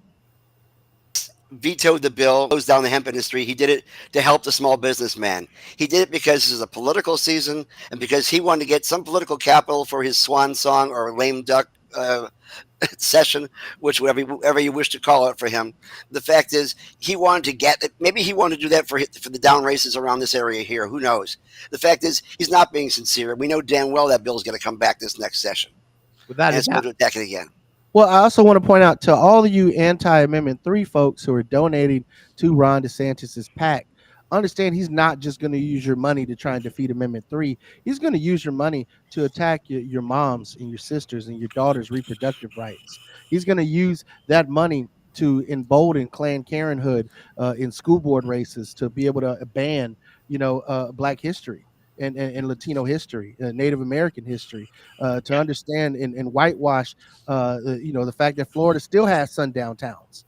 vetoed the bill, closed down the hemp industry, he did it to help the small businessman. He did it because this is a political season and because he wanted to get some political capital for his swan song or lame duck session, which whatever you wish to call it for him. The fact is, he wanted to get it. Maybe he wanted to do that for the down races around this area here. Who knows? The fact is, he's not being sincere. We know damn well that bill is going to come back this next session. Without and it's going to attack it again. Well, I also want to point out to all of you anti-Amendment 3 folks who are donating to Ron DeSantis's PAC, understand he's not just going to use your money to try and defeat Amendment 3. He's going to use your money to attack your moms and your sisters and your daughters' reproductive rights. He's going to use that money to embolden Planned Parenthood in school board races, to be able to ban, Black history and Latino history, Native American history, to understand and whitewash, the fact that Florida still has sundown towns.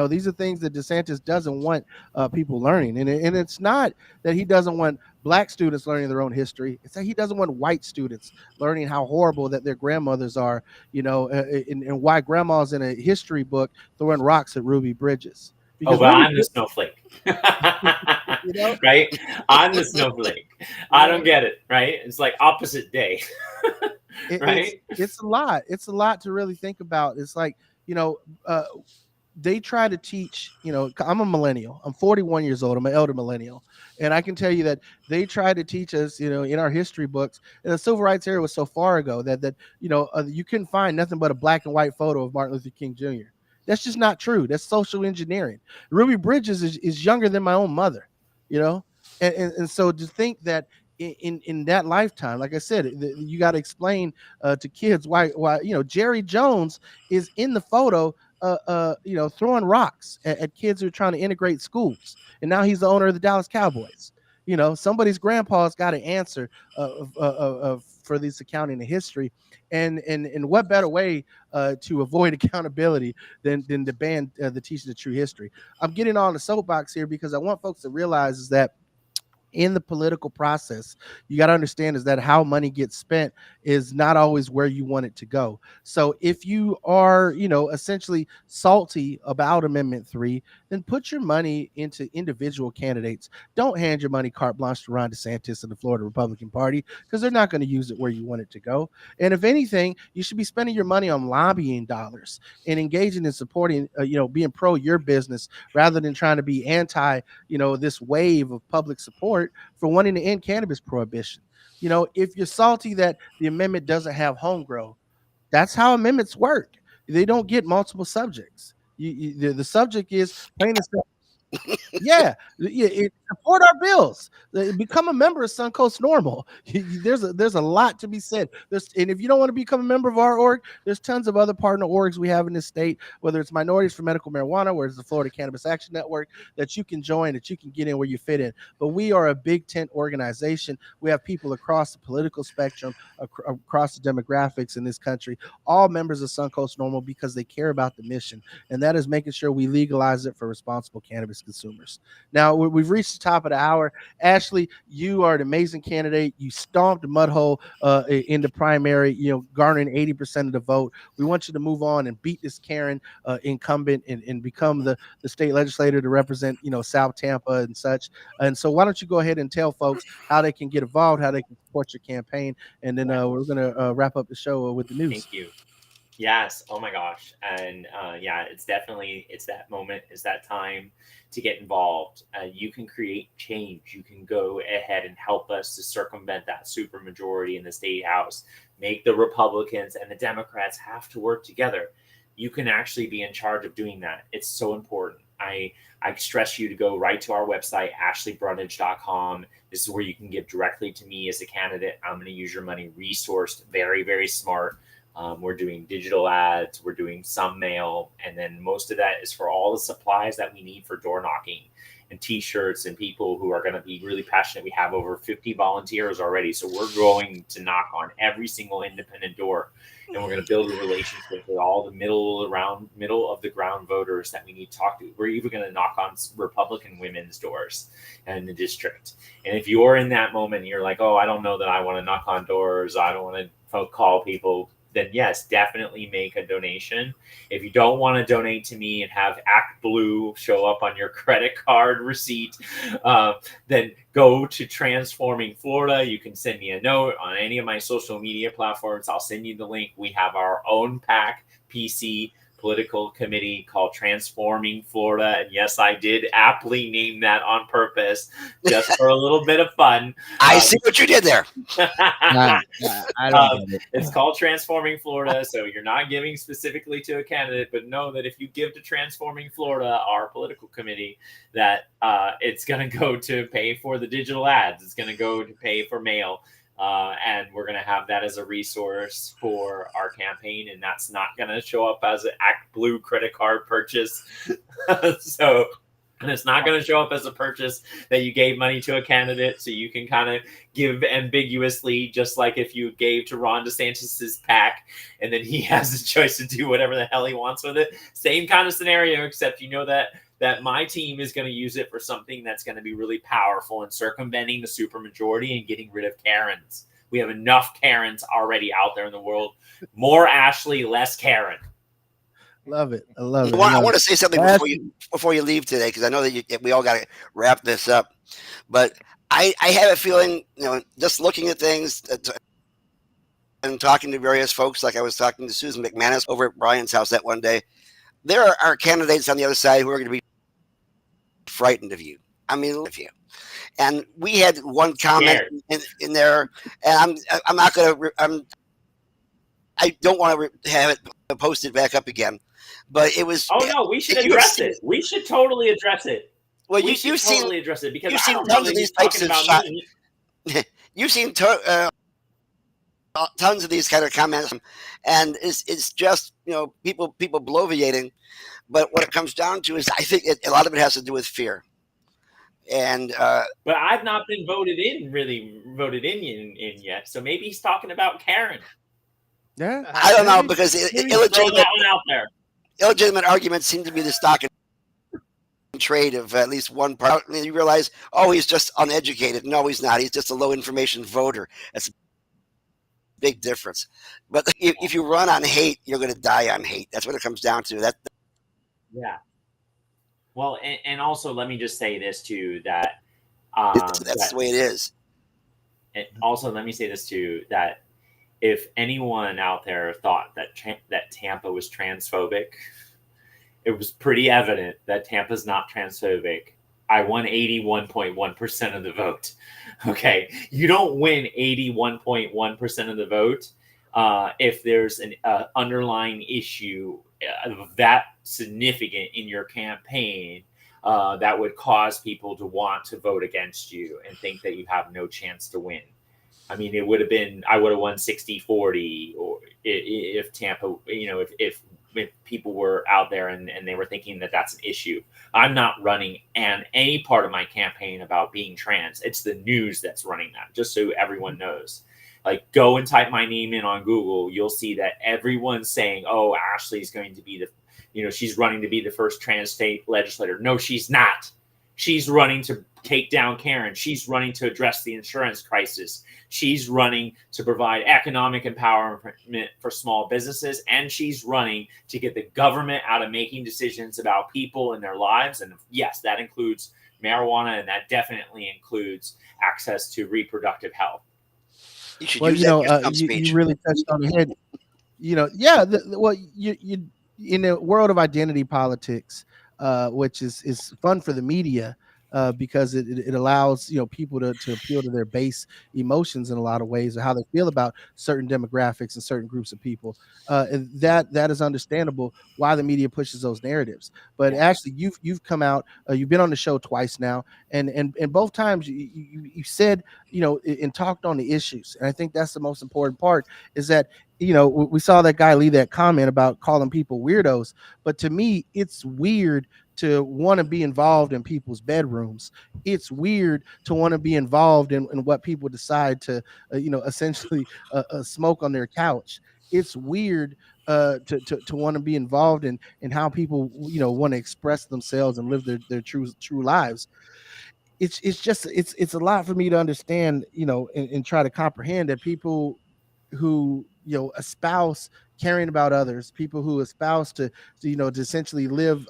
These are things that DeSantis doesn't want people learning, and it's not that he doesn't want black students learning their own history. It's that he doesn't want white students learning how horrible that their grandmothers are, and why grandma's in a history book throwing rocks at Ruby Bridges. Oh, Because but Ruby, I'm the snowflake. you know, Right? I'm the snowflake. I don't get it, right? It's like opposite day. Right? it's a lot. It's a lot to really think about. It's like, uh, they try to teach, I'm a millennial. I'm 41 years old. I'm an elder millennial. And I can tell you that they try to teach us, in our history books, and the civil rights era was so far ago that you couldn't find nothing but a black and white photo of Martin Luther King Jr. That's just not true. That's social engineering. Ruby Bridges is younger than my own mother, you know? And so to think that in that lifetime, like I said, you got to explain to kids why Jerry Jones is in the photo, throwing rocks at kids who are trying to integrate schools, and now he's the owner of the Dallas Cowboys. Somebody's grandpa's got to answer for this accounting and history, and what better way to avoid accountability than to ban the teaching of true history. I'm getting on the soapbox here because I want folks to realize is that in the political process, you got to understand is that how money gets spent is not always where you want it to go. So if you are, essentially salty about Amendment 3, then put your money into individual candidates. Don't hand your money carte blanche to Ron DeSantis and the Florida Republican Party, because they're not going to use it where you want it to go. And if anything, you should be spending your money on lobbying dollars and engaging in supporting, being pro your business rather than trying to be anti, this wave of public support for wanting to end cannabis prohibition. If you're salty that the amendment doesn't have home grow, that's how amendments work. They don't get multiple subjects. The subject is plain and simple. Yeah, support our bills. Become a member of Suncoast Normal. There's a lot to be said. And if you don't want to become a member of our org, there's tons of other partner orgs we have in this state, whether it's Minorities for Medical Marijuana, where it's the Florida Cannabis Action Network, that you can join, that you can get in where you fit in. But we are a big tent organization. We have people across the political spectrum, across the demographics in this country, all members of Suncoast Normal because they care about the mission, and that is making sure we legalize it for responsible cannabis consumers. Now, we've reached the top of the hour. Ashley, you are an amazing candidate. You stomped Mudhole in the primary, garnering 80% of the vote. We want you to move on and beat this Karen incumbent and become the state legislator to represent, South Tampa and such. And so why don't you go ahead and tell folks how they can get involved, how they can support your campaign, and then we're going to wrap up the show with the news. Thank you. Yes. Oh my gosh. And it's that moment, it's that time to get involved. You can create change. You can go ahead and help us to circumvent that supermajority in the state house, make the Republicans and the Democrats have to work together. You can actually be in charge of doing that. It's so important. I stress you to go right to our website, ashleybrundage.com. This is where you can give directly to me as a candidate. I'm going to use your money resourced, very, very smart. We're doing digital ads, we're doing some mail, and then most of that is for all the supplies that we need for door knocking and t-shirts and people who are going to be really passionate. We have over 50 volunteers already, so we're going to knock on every single independent door, and we're going to build a relationship with all the middle of the ground voters that we need to talk to. We're even going to knock on Republican women's doors in the district. And if you're in that moment and you're like, oh, I don't know that I want to knock on doors, I don't want to call people, then yes, definitely make a donation. If you don't want to donate to me and have Act Blue show up on your credit card receipt, then go to Transforming Florida. You can send me a note on any of my social media platforms. I'll send you the link. We have our own PAC, PC, political committee called Transforming Florida. And yes, I did aptly name that on purpose just for a little bit of fun. I see what you did there. I don't get it. It's called Transforming Florida. So you're not giving specifically to a candidate, but know that if you give to Transforming Florida, our political committee, that it's going to go to pay for the digital ads. It's going to go to pay for mail. And we're going to have that as a resource for our campaign. And that's not going to show up as an Act Blue credit card purchase. So And it's not going to show up as a purchase that you gave money to a candidate, so you can kind of give ambiguously, just like if you gave to Ron DeSantis's PAC, and then he has the choice to do whatever the hell he wants with it. Same kind of scenario, except you know that my team is going to use it for something that's going to be really powerful in circumventing the supermajority and getting rid of Karens. We have enough Karens already out there in the world. More Ashley, less Karen. Love it. I love it. I want to say something before you leave today, because I know that we all got to wrap this up. But I have a feeling, just looking at things and talking to various folks, like I was talking to Susan McManus over at Brian's house that one day, there are candidates on the other side who are going to be frightened of you. I mean, of you. And we had one comment in there, and I'm not going to. I don't want to have it posted back up again, but it was. Oh no, we should address it. We should totally address it. Well, you've seen totally address it, because you've seen tons of these types of shots. You've seen tons of these kind of comments, and it's just people bloviating. But what it comes down to is, I think a lot of it has to do with fear. And but I've not been voted in yet, so maybe he's talking about Karen. Yeah, I don't know, because illegitimate arguments seem to be the stock and trade of at least one part. And you realize, he's just uneducated. No, he's not. He's just a low information voter. That's a big difference. But if you run on hate, you're going to die on hate. That's what it comes down to. Yeah. Well, and also let me just say this too, that that's the way it is. And also let me say this too, that if anyone out there thought that Tampa was transphobic, it was pretty evident that Tampa's not transphobic. I won 81.1% of the vote. Okay, you don't win 81.1% of the vote if there's an underlying issue that significant in your campaign that would cause people to want to vote against you and think that you have no chance to win. I mean, I would have won 60-40, or if Tampa, if people were out there and they were thinking that that's an issue. I'm not running any part of my campaign about being trans. It's the news that's running that, just so everyone knows. Like, go and type my name in on Google. You'll see that everyone's saying, oh, Ashley's going to be she's running to be the first trans state legislator. No, she's not. She's running to take down Karen. She's running to address the insurance crisis. She's running to provide economic empowerment for small businesses. And she's running to get the government out of making decisions about people and their lives. And yes, that includes marijuana, and that definitely includes access to reproductive health. You should use that you really touched on the head. You in the world of identity politics, which is fun for the media, because it allows people to appeal to their base emotions in a lot of ways, or how they feel about certain demographics and certain groups of people. And that is understandable why the media pushes those narratives. But actually, you've come out, you've been on the show twice now, and both times you said and talked on the issues. And I think that's the most important part, is that we saw that guy leave that comment about calling people weirdos, but to me, it's weird to want to be involved in people's bedrooms. It's weird to want to be involved in what people decide to, essentially smoke on their couch. It's weird to want to be involved in how people, want to express themselves and live their true lives. It's a lot for me to understand, and try to comprehend that people who espouse caring about others, people who espouse to essentially live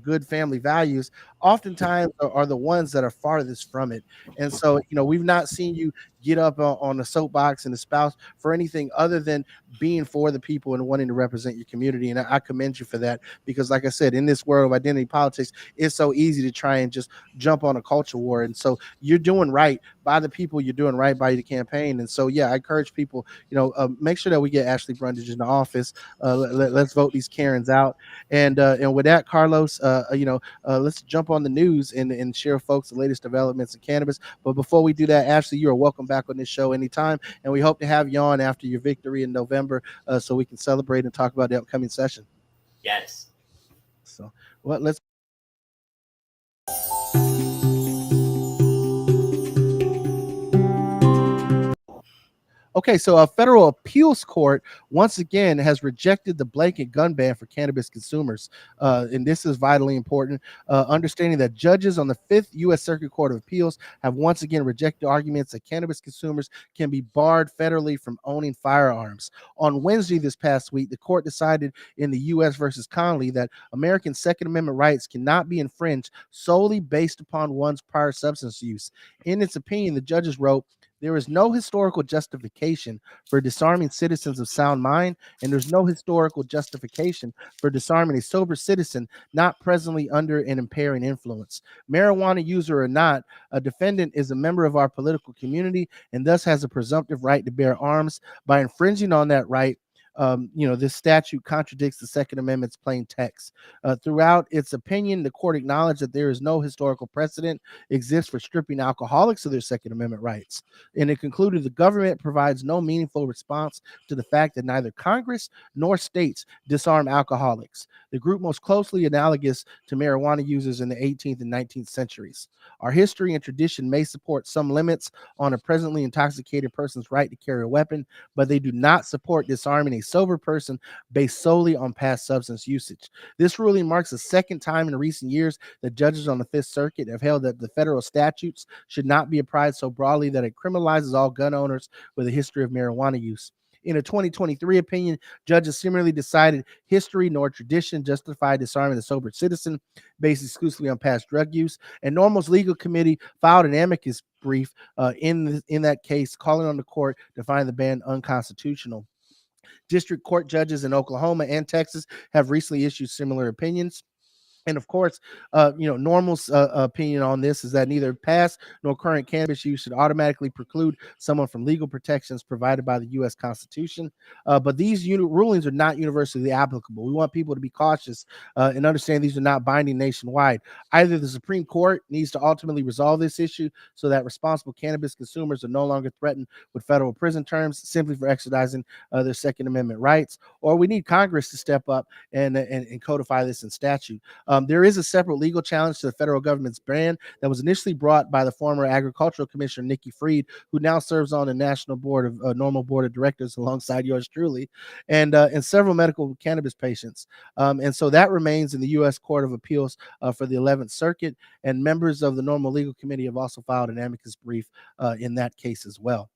good family values, oftentimes are the ones that are farthest from it. And so we've not seen you get up on a soapbox and espouse for anything other than being for the people and wanting to represent your community. And I commend you for that, because like I said, in this world of identity politics, it's so easy to try and just jump on a culture war. And so you're doing right by the people, you're doing right by the campaign. And so I encourage people, make sure that we get Ashley Brundage in the office. Let's vote these Karens out. And with that, Carlos, let's jump on the news and share folks the latest developments in cannabis. But before we do that, Ashley, you are welcome back on this show anytime, and we hope to have you on after your victory in November, so we can celebrate and talk about the upcoming session. Yes. So let's Okay, so a federal appeals court once again has rejected the blanket gun ban for cannabis consumers. And this is vitally important. Understanding that judges on the Fifth U.S. Circuit Court of Appeals have once again rejected arguments that cannabis consumers can be barred federally from owning firearms. On Wednesday this past week, the court decided in the U.S. versus Conley that American Second Amendment rights cannot be infringed solely based upon one's prior substance use. In its opinion, the judges wrote, there is no historical justification for disarming citizens of sound mind, and there's no historical justification for disarming a sober citizen not presently under an impairing influence. Marijuana user or not, a defendant is a member of our political community and thus has a presumptive right to bear arms. By infringing on that right, this statute contradicts the Second Amendment's plain text. Throughout its opinion, the court acknowledged that there is no historical precedent exists for stripping alcoholics of their Second Amendment rights. And it concluded the government provides no meaningful response to the fact that neither Congress nor states disarm alcoholics, the group most closely analogous to marijuana users in the 18th and 19th centuries. Our history and tradition may support some limits on a presently intoxicated person's right to carry a weapon, but they do not support disarming a sober person based solely on past substance usage. This ruling marks the second time in recent years that judges on the Fifth Circuit have held that the federal statutes should not be applied so broadly that it criminalizes all gun owners with a history of marijuana use. In a 2023 opinion, judges similarly decided history nor tradition justify disarming the sober citizen based exclusively on past drug use. And Normal's legal committee filed an amicus brief in that case, calling on the court to find the ban unconstitutional. District court judges in Oklahoma and Texas have recently issued similar opinions. And of course, Normal's opinion on this is that neither past nor current cannabis use should automatically preclude someone from legal protections provided by the U.S. Constitution. But these rulings are not universally applicable. We want people to be cautious and understand these are not binding nationwide. Either the Supreme Court needs to ultimately resolve this issue so that responsible cannabis consumers are no longer threatened with federal prison terms simply for exercising their Second Amendment rights, or we need Congress to step up and codify this in statute. There is a separate legal challenge to the federal government's ban that was initially brought by the former agricultural commissioner, Nikki Fried, who now serves on the national board of Normal board of directors alongside yours truly, and several medical cannabis patients. And so that remains in the U.S. Court of Appeals for the 11th Circuit, and members of the Normal Legal Committee have also filed an amicus brief in that case as well.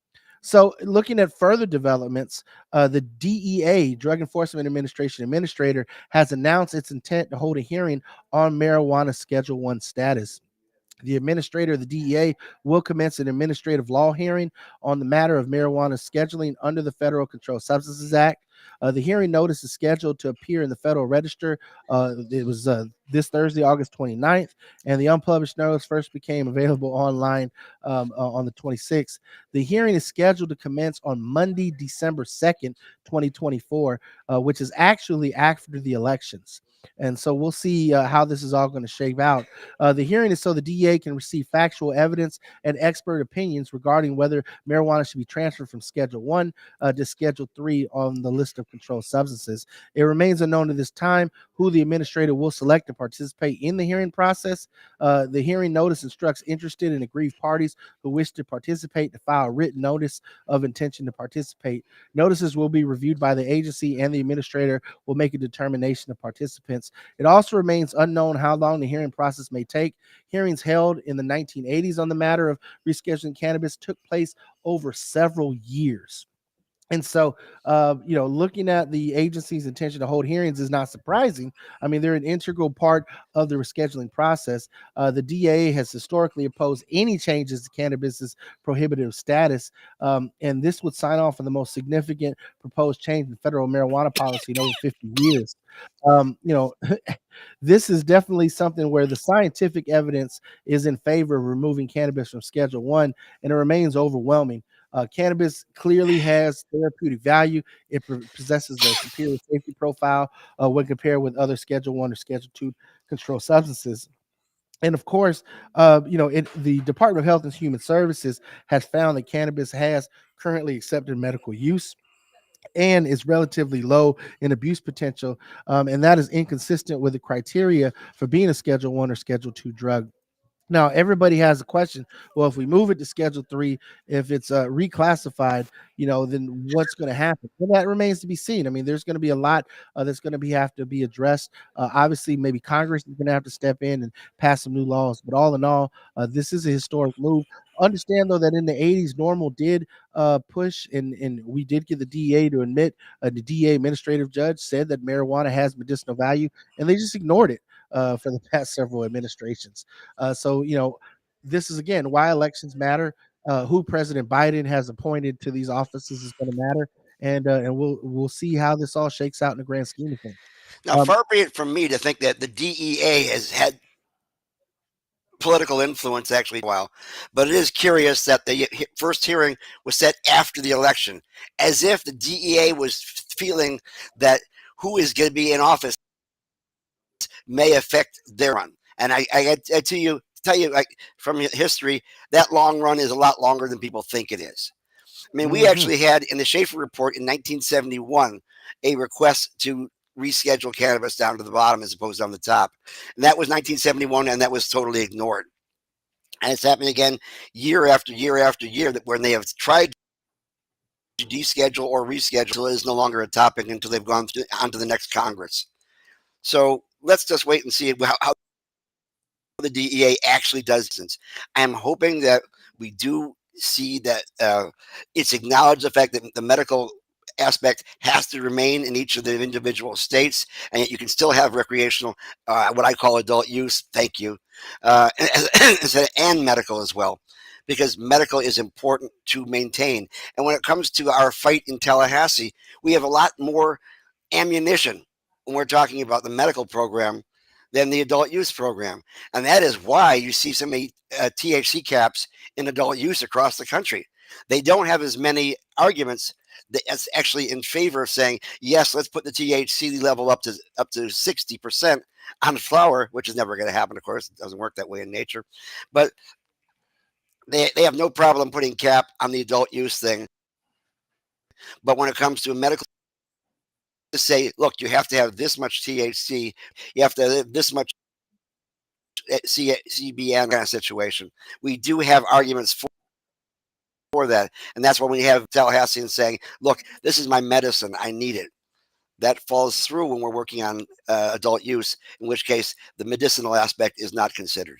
So, looking at further developments, the DEA, Drug Enforcement Administration Administrator, has announced its intent to hold a hearing on marijuana Schedule 1 status. The administrator of the DEA will commence an administrative law hearing on the matter of marijuana scheduling under the Federal Controlled Substances Act. The hearing notice is scheduled to appear in the Federal Register. It was this Thursday, August 29th, and the unpublished notice first became available online on the 26th. The hearing is scheduled to commence on Monday, December 2nd, 2024, which is actually after the elections. And so we'll see how this is all going to shape out. The hearing is so the DEA can receive factual evidence and expert opinions regarding whether marijuana should be transferred from Schedule 1 to Schedule 3 on the list of controlled substances. It remains unknown at this time who the administrator will select to participate in the hearing process. The hearing notice instructs interested and aggrieved parties who wish to participate to file a written notice of intention to participate. Notices will be reviewed by the agency, and the administrator will make a determination of participants. It also remains unknown how long the hearing process may take. Hearings held in the 1980s on the matter of rescheduling cannabis took place over several years. And so, looking at the agency's intention to hold hearings is not surprising. I mean, they're an integral part of the rescheduling process. The DA has historically opposed any changes to cannabis's prohibitive status, and this would sign off on the most significant proposed change in federal marijuana policy in over 50 years. Um, you know, this is definitely something where the scientific evidence is in favor of removing cannabis from Schedule 1, and it remains overwhelming. Cannabis clearly has therapeutic value. It possesses a superior safety profile when compared with other Schedule 1 or Schedule 2 controlled substances. And of course, the Department of Health and Human Services has found that cannabis has currently accepted medical use and is relatively low in abuse potential, and that is inconsistent with the criteria for being a Schedule 1 or Schedule 2 drug. Now everybody has a question. Well, if we move it to Schedule 3, if it's reclassified, then what's going to happen? Well, that remains to be seen. I mean, there's going to be a lot that's going to be have to be addressed. Obviously, maybe Congress is going to have to step in and pass some new laws. But all in all, this is a historic move. Understand though that in the '80s, Normal did push, and we did get the DEA to admit. The DEA administrative judge said that marijuana has medicinal value, and they just ignored it for the past several administrations. So, this is again why elections matter. Who President Biden has appointed to these offices is going to matter, and we'll see how this all shakes out in the grand scheme of things. Now, Um, far be it from me to think that the DEA has had political influence actually for a while, but it is curious that the first hearing was set after the election, as if the DEA was feeling that who is going to be in office may affect their run. And I tell you, like from history, that long run is a lot longer than people think it is. I mean, we mhm. actually had in the Schaefer report in 1971 a request to reschedule cannabis down to the bottom as opposed to on the top, and that was 1971, and that was totally ignored. And it's happening again year after year after year that when they have tried to deschedule or reschedule, it is no longer a topic until they've gone on to the next Congress. So let's just wait and see how the DEA actually does this. I'm hoping that we do see that it's acknowledged the fact that the medical aspect has to remain in each of the individual states, and yet you can still have recreational, what I call adult use. Thank you, uh, and medical as well, because medical is important to maintain. And when it comes to our fight in Tallahassee, we have a lot more ammunition when we're talking about the medical program than the adult use program. And that is why you see so many THC caps in adult use across the country. They don't have as many arguments that's actually in favor of saying, yes, let's put the THC level up to 60% on flower, which is never going to happen, of course. It doesn't work that way in nature. But they have no problem putting cap on the adult use thing. But when it comes to a medical to say, look, you have to have this much THC, you have to have this much CBN kind of situation. We do have arguments for that, and that's why we have Tallahasseans saying, "Look, this is my medicine. I need it." That falls through when we're working on adult use, in which case the medicinal aspect is not considered.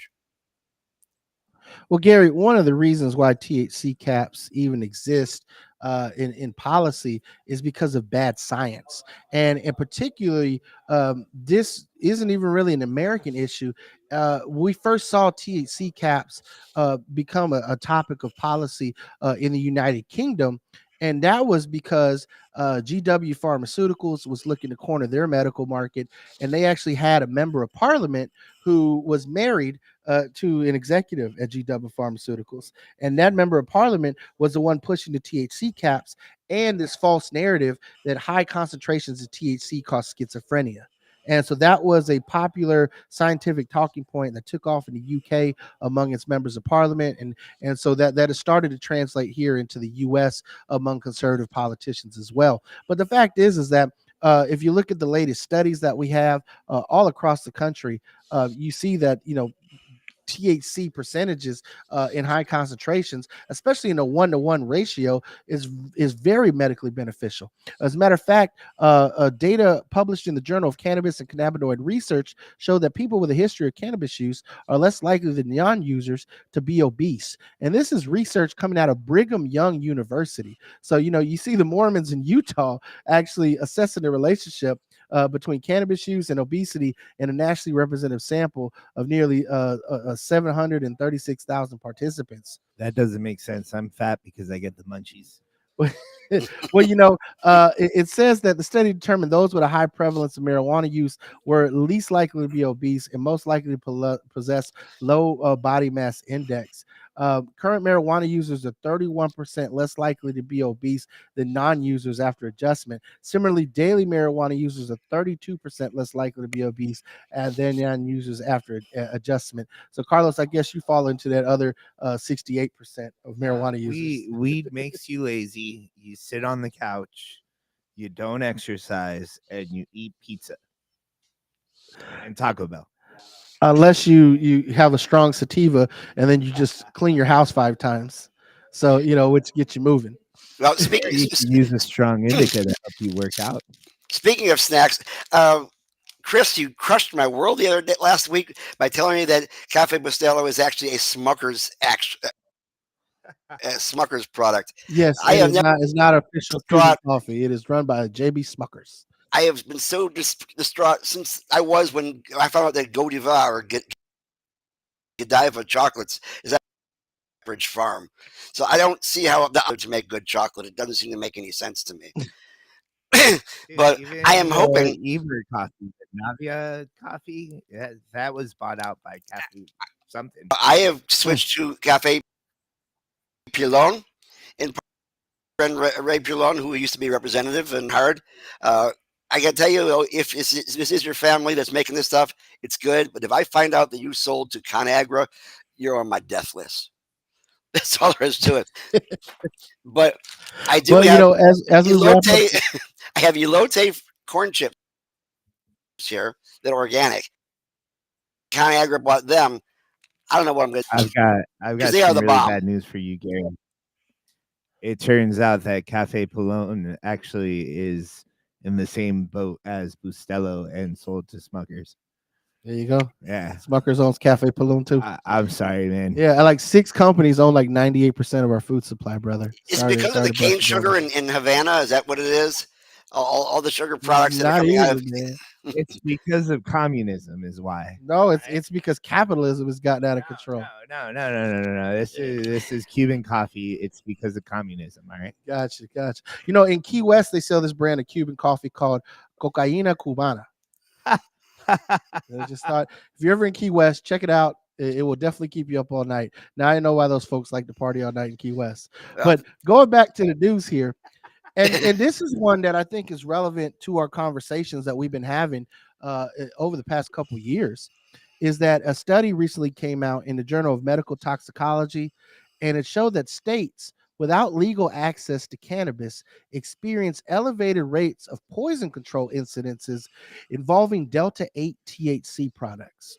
Well, Gary, one of the reasons why THC caps even exist in policy is because of bad science, and particularly this isn't even really an American issue. We first saw THC caps become a topic of policy in the United Kingdom. And that was because GW Pharmaceuticals was looking to corner their medical market, and they actually had a member of parliament who was married to an executive at GW Pharmaceuticals. And that member of parliament was the one pushing the THC caps and this false narrative that high concentrations of THC cause schizophrenia. And so that was a popular scientific talking point that took off in the UK among its members of parliament. And so that has started to translate here into the US among conservative politicians as well. But the fact is that if you look at the latest studies that we have all across the country, you see that THC percentages in high concentrations, especially in a 1-to-1 ratio, is very medically beneficial. As a matter of fact, data published in the Journal of Cannabis and Cannabinoid Research show that people with a history of cannabis use are less likely than non-users to be obese. And this is research coming out of Brigham Young University. So you see the Mormons in Utah actually assessing the relationship between cannabis use and obesity in a nationally representative sample of nearly 736,000 participants. That doesn't make sense. I'm fat because I get the munchies. Well, it says that the study determined those with a high prevalence of marijuana use were least likely to be obese and most likely to possess low body mass index. Current marijuana users are 31% less likely to be obese than non-users after adjustment. Similarly, daily marijuana users are 32% less likely to be obese than non-users after adjustment. So, Carlos, I guess you fall into that other 68% of marijuana users. Weed makes you lazy. You sit on the couch, you don't exercise, and you eat pizza and Taco Bell. unless you have a strong sativa and then you just clean your house 5 times. So which gets you moving. Well, Or you can use a strong indica to help you work out. speaking of snacks, uh, Chris, you crushed my world the other day, last week by telling me that Cafe Bustelo is actually a Smucker's product. Yes, I it have is never not. It's not official Cuban distraught. coffee. It is run by JB Smuckers. I have been so distraught since I was when I found out that Godiva or Godiva chocolates is at Bridge Farm. So I don't see how to make good chocolate. It doesn't seem to make any sense to me. Dude, But I even am hoping. the Eber coffee, the Navia coffee, that was bought out by Cafe something. I have Mm. switched to Cafe Pilon in friend Ray Pilon, who used to be representative and hard. I can tell you, if this is your family that's making this stuff, it's good. But if I find out that you sold to ConAgra, you're on my death list. That's all there is to it. But I do But have as we wrap up, elote. I have elote corn chips here that are organic. ConAgra bought them. I don't know what I'm going to do I've because got they are some the really bomb. bad news for you, Gary. It turns out that Cafe Polone actually is in the same boat as Bustelo and sold to Smuckers. there you go. Yeah. Smuckers owns Cafe Paloon too. I'm sorry, man. Yeah, like 6 companies own like 98% of our food supply, brother. Is it Sorry, because of sorry the to bust cane your bubble. sugar in Havana? Is that what it is? All the sugar products that are Not coming out of. even, man. It's because of communism, is why. No, it's Right? it's because capitalism has gotten out of control. No. This is Cuban coffee. It's because of communism. All right. Gotcha. In Key West, they sell this brand of Cuban coffee called Cocaína Cubana. I just thought if you're ever in Key West, check it out. It will definitely keep you up all night. Now I know why those folks like to party all night in Key West. Well, But going back to the news here, and this is one that I think is relevant to our conversations that we've been having over the past couple years, is that a study recently came out in the Journal of Medical Toxicology, and it showed that states without legal access to cannabis experience elevated rates of poison control incidences involving Delta 8 THC products.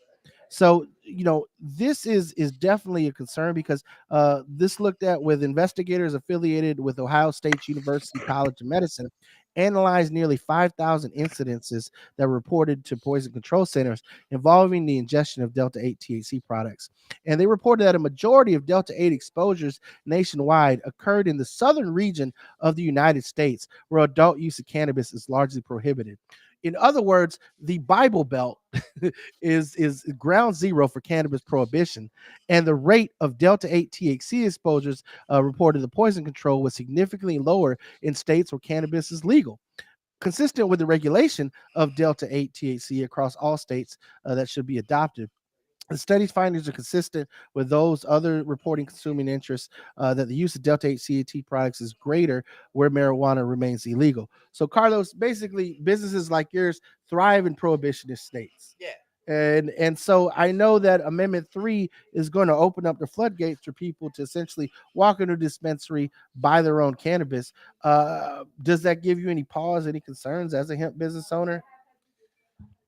So, this is definitely a concern because this looked at with investigators affiliated with Ohio State University College of Medicine, analyzed nearly 5,000 incidences that were reported to poison control centers involving the ingestion of Delta 8 THC products. And they reported that a majority of Delta 8 exposures nationwide occurred in the southern region of the United States, where adult use of cannabis is largely prohibited. In other words, the Bible Belt is ground zero for cannabis prohibition, and the rate of Delta 8 THC exposures reported to poison control was significantly lower in states where cannabis is legal. Consistent with the regulation of Delta 8 THC across all states that should be adopted. The study's findings are consistent with those other reporting consuming interests that the use of Delta 8 CAT products is greater where marijuana remains illegal. So, Carlos, basically, businesses like yours thrive in prohibitionist states. Yeah. And so I know that Amendment 3 is going to open up the floodgates for people to essentially walk into a dispensary, buy their own cannabis. Does that give you any pause, any concerns as a hemp business owner?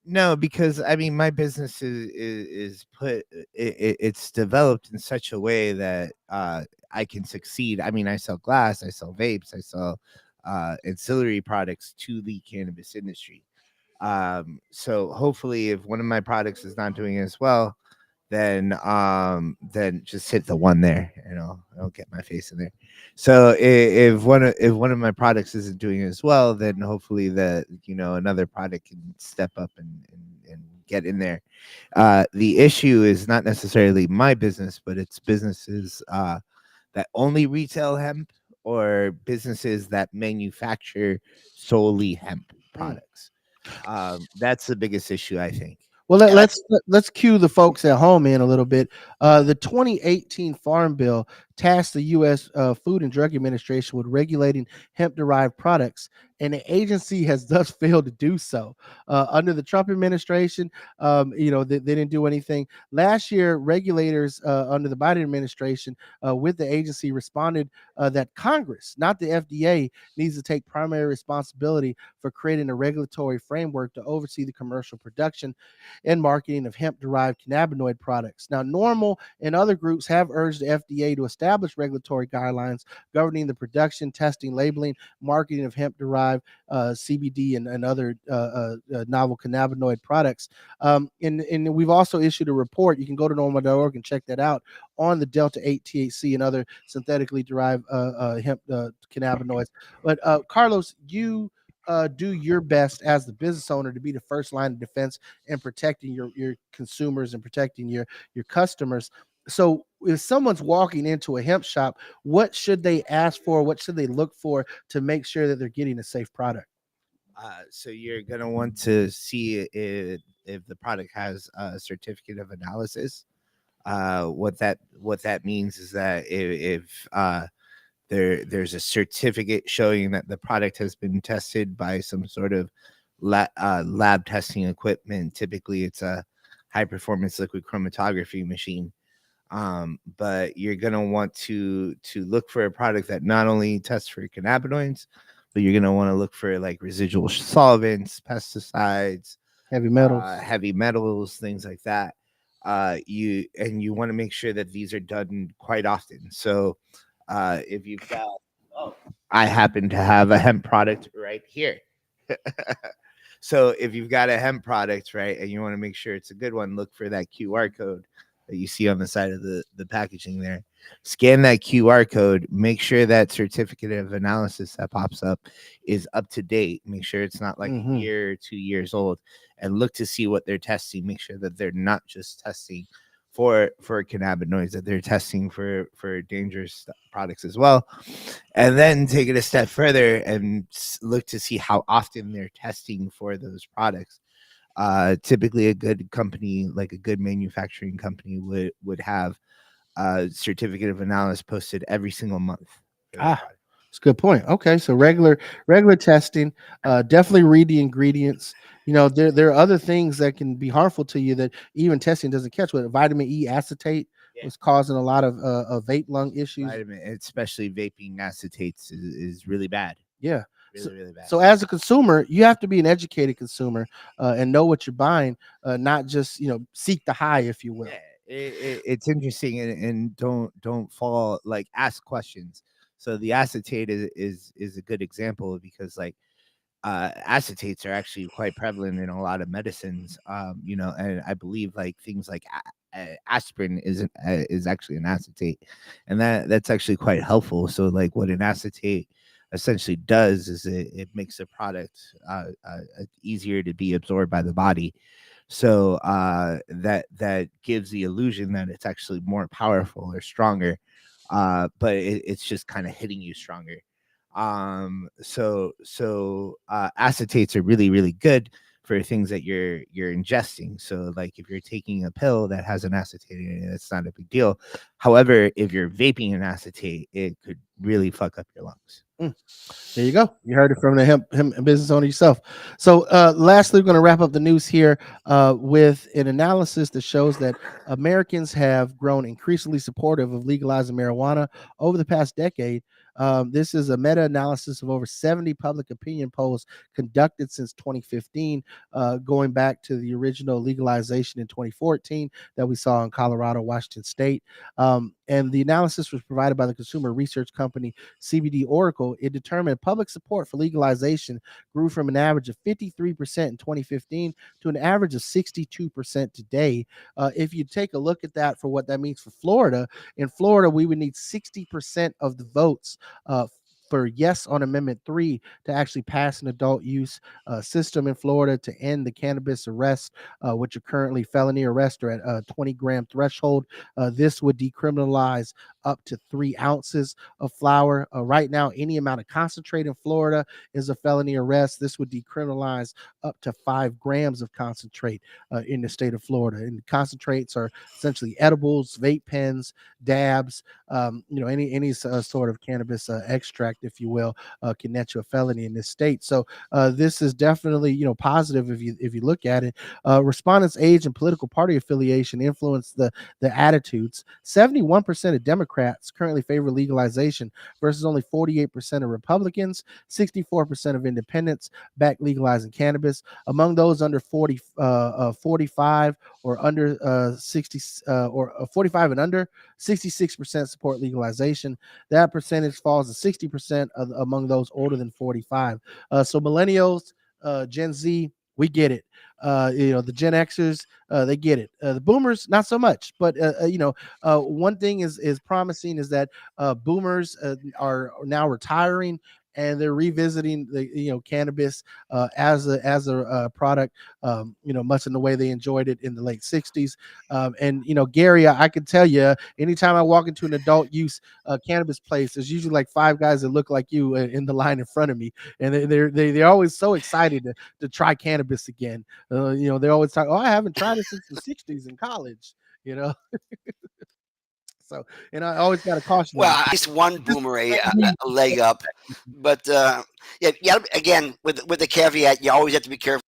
No, because I mean, my business is put. It's developed in such a way that I can succeed. I mean, I sell glass, I sell vapes, I sell ancillary products to the cannabis industry. So hopefully, if one of my products is not doing as well, then just hit the one there, and I'll get my face in there. So if one of my products isn't doing as well, then hopefully another product can step up and get in there. The issue is not necessarily my business, but it's businesses that only retail hemp or businesses that manufacture solely hemp products. That's the biggest issue, I think. Well, And let's cue the folks at home in a little bit. The 2018 Farm Bill tasked the U.S. Food and Drug Administration with regulating hemp-derived products, and the agency has thus failed to do so. Under the Trump administration, they didn't do anything. Last year, regulators under the Biden administration with the agency responded that Congress, not the FDA, needs to take primary responsibility for creating a regulatory framework to oversee the commercial production and marketing of hemp-derived cannabinoid products. Now, NORML and other groups have urged the FDA to establish regulatory guidelines governing the production, testing, labeling, marketing of hemp-derived CBD and other novel cannabinoid products. And we've also issued a report. You can go to normal.org and check that out on the Delta 8 THC and other synthetically derived hemp cannabinoids. But Carlos, you do your best as the business owner to be the first line of defense and protecting your consumers and protecting your customers. So if someone's walking into a hemp shop, what should they ask for? What should they look for to make sure that they're getting a safe product? So you're gonna want to see if the product has a certificate of analysis. What that means is that if there's a certificate showing that the product has been tested by some sort of lab testing equipment. Typically, it's a high performance liquid chromatography machine. But you're gonna want to look for a product that not only tests for cannabinoids, but you're gonna want to look for like residual solvents, pesticides, heavy metals, things like that. You want to make sure that these are done quite often. So if you've got, I happen to have a hemp product right here. So if you've got a hemp product, right, and you want to make sure it's a good one, look for that QR code that you see on the side of the packaging there. Scan that QR code, make sure that certificate of analysis that pops up is up to date. Make sure it's not like a year or 2 years old, and look to see what they're testing. Make sure that they're not just testing for cannabinoids, that they're testing for dangerous products as well. And then take it a step further and look to see how often they're testing for those products. Typically a good company, like a good manufacturing company, would have a certificate of analysis posted every single month. It's a good point. Okay, so regular testing. Definitely read the ingredients. There are other things that can be harmful to you that even testing doesn't catch. With vitamin E acetate is causing a lot of vape lung issues. Especially vaping acetates is really bad. Yeah. Really bad. So as a consumer, you have to be an educated consumer and know what you're buying, not just seek the high, if you will. Yeah, it's interesting, and don't fall, like, ask questions. So the acetate is a good example, because like acetates are actually quite prevalent in a lot of medicines. And I believe like things like aspirin is actually an acetate, and that's actually quite helpful. So like what an acetate essentially does is it makes a product easier to be absorbed by the body. So that gives the illusion that it's actually more powerful or stronger, but it's just kind of hitting you stronger. So acetates are really, really good for things that you're ingesting. So like if you're taking a pill that has an acetate in it, it's not a big deal. However, if you're vaping an acetate, it could really fuck up your lungs. There you go. You heard it from the hemp business owner yourself. So lastly, we're going to wrap up the news here with an analysis that shows that Americans have grown increasingly supportive of legalizing marijuana over the past decade. This is a meta-analysis of over 70 public opinion polls conducted since 2015, going back to the original legalization in 2014 that we saw in Colorado, Washington State. And the analysis was provided by the consumer research company CBD Oracle. It determined public support for legalization grew from an average of 53% in 2015 to an average of 62% today. If you take a look at that for what that means for Florida, in Florida, we would need 60% of the votes for yes on Amendment 3 to actually pass an adult use system in Florida to end the cannabis arrests, which are currently felony arrests are at a 20-gram threshold. This would decriminalize up to 3 ounces of flour. Right now, any amount of concentrate in Florida is a felony arrest. This would decriminalize up to 5 grams of concentrate in the state of Florida. And concentrates are essentially edibles, vape pens, dabs, any sort of cannabis extract, if you will, can net you a felony in this state. So this is definitely positive if you look at it. Respondents' age and political party affiliation influence the attitudes. 71% of Democrats currently favor legalization versus only 48% of Republicans. 64% of independents back legalizing cannabis. Among those under 45 or under 60 or 45 and under, 66% support legalization. That percentage falls to 60% among those older than 45. So millennials, Gen Z, we get it. The Gen Xers, they get it. The boomers, not so much. But one thing is promising is that boomers are now retiring, and they're revisiting the cannabis as a product, much in the way they enjoyed it in the late 60s. And Gary, I can tell you, anytime I walk into an adult use cannabis place, there's usually like 5 guys that look like you in the line in front of me, and they're always so excited to try cannabis again. They always talk, oh, I haven't tried it since the 60s in college. So, and I always got to caution them. Well, at least one boomer a leg up, but yeah. Again, with the caveat, you always have to be careful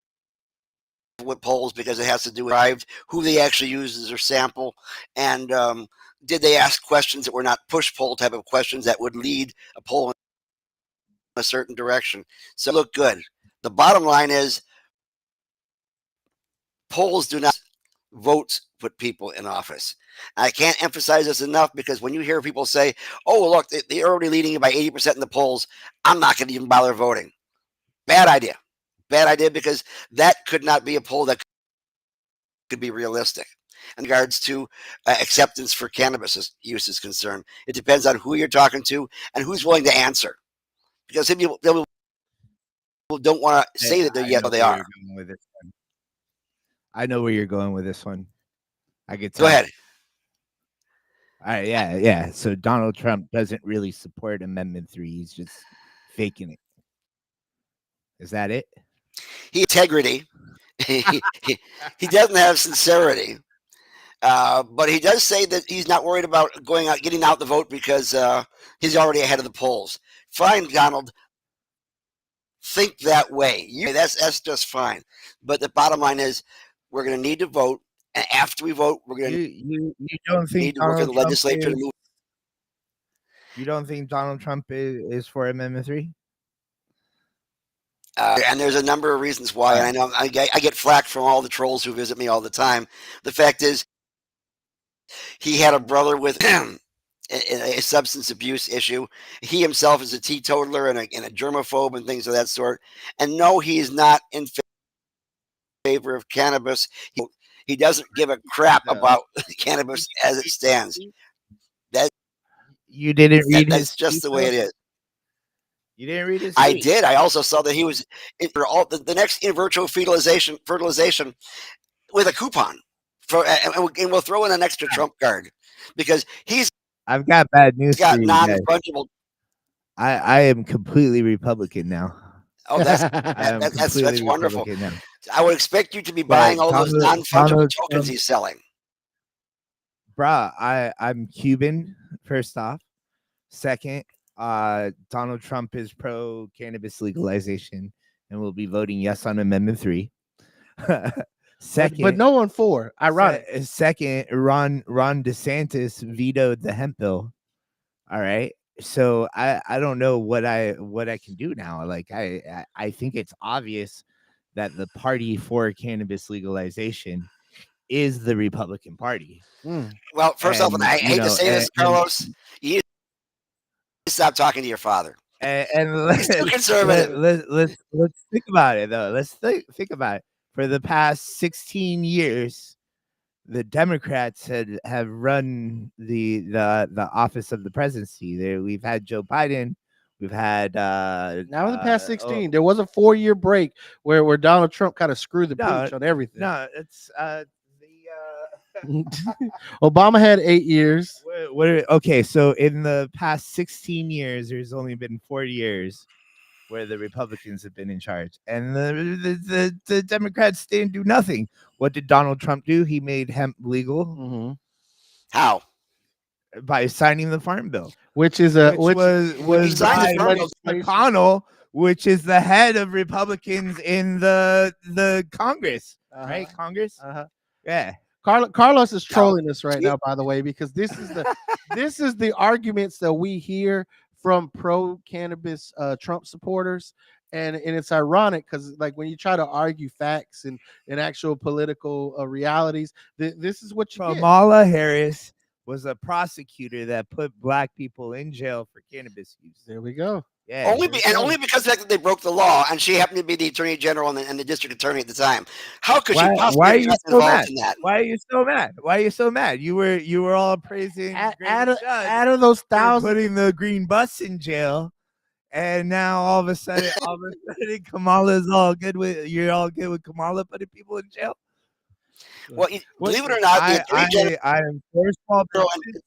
with polls because it has to do with who they actually use as their sample, and did they ask questions that were not push poll type of questions that would lead a poll in a certain direction. So look good. The bottom line is polls do not votes put people in office. I can't emphasize this enough because when you hear people say, oh, look, they're already leading by 80% in the polls, I'm not going to even bother voting. Bad idea. Bad idea because that could not be a poll that could be realistic. In regards to acceptance for cannabis use is concerned, it depends on who you're talking to and who's willing to answer. Because some people don't want to say that they're yes or they are. I know where you're going with this one. I could tell. Go ahead. All right, yeah. So Donald Trump doesn't really support Amendment 3. He's just faking it. Is that it? Integrity. he doesn't have sincerity. But he does say that he's not worried about getting out the vote because he's already ahead of the polls. Fine, Donald. Think that way. That's just fine. But the bottom line is we're going to need to vote. And after we vote, we're going to you don't think need to work with the legislature to move. You don't think Donald Trump is for Amendment 3? And there's a number of reasons why. And I know I get flack from all the trolls who visit me all the time. The fact is, he had a brother with a substance abuse issue. He himself is a teetotaler and a germaphobe and things of that sort. And no, he is not in favor of cannabis. He doesn't give a crap about cannabis as it stands. You didn't read that's just the way it is. You didn't read his tweet. I did. I also saw that he was for all the next in vitro fertilization with a coupon. And we'll throw in an extra Trump card because I've got bad news. Got non-fungible. I am completely Republican now. Oh, that's wonderful. Now. I would expect you to be buying all those non-fungible tokens he's selling. Bruh, I'm Cuban, first off. Second, Donald Trump is pro cannabis legalization and will be voting yes on Amendment 3. Second, but no one for. Ironic. Second, Ron DeSantis vetoed the hemp bill. All right. So I don't know what I can do now. Like I think it's obvious that the party for cannabis legalization is the Republican Party. Well, first off, I hate to say this, Carlos, you need to stop talking to your father. And let's, too conservative. Let's think about it though. Let's think about it. For the past 16 years, the Democrats have run the office of the presidency. We've had Joe Biden. We've had now in the past 16. There was a 4-year break where Donald Trump kind of screwed the pooch on everything. No, it's Obama had 8 years. Okay, so in the past 16 years, there's only been 4 years where the Republicans have been in charge, and the Democrats didn't do nothing. What did Donald Trump do? He made hemp legal Mhm. How? by signing the Farm Bill, Which is which was He was signed the by Farm Bill. Mitch McConnell, which is the head of Republicans in the Congress, right? Congress, Uh-huh. yeah. Carlos is No. trolling us right now, by the way, because this is the arguments that we hear from pro cannabis Trump supporters, and it's ironic because like when you try to argue facts and actual political realities, this is what you get. Kamala Harris was a prosecutor that put black people in jail for cannabis use. There we go. Yeah, Only because they broke the law, and she happened to be the attorney general and the district attorney at the time. How could she why possibly are have you gotten so involved mad? in that? Why are you so mad? Why are you so mad? You were all praising Out Grady of, Judd out of those for thousands, putting the green bus in jail, and now all of a sudden, Kamala's all good with you're all good with Kamala putting people in jail. Well, believe it or not, the attorney general. I am for small And,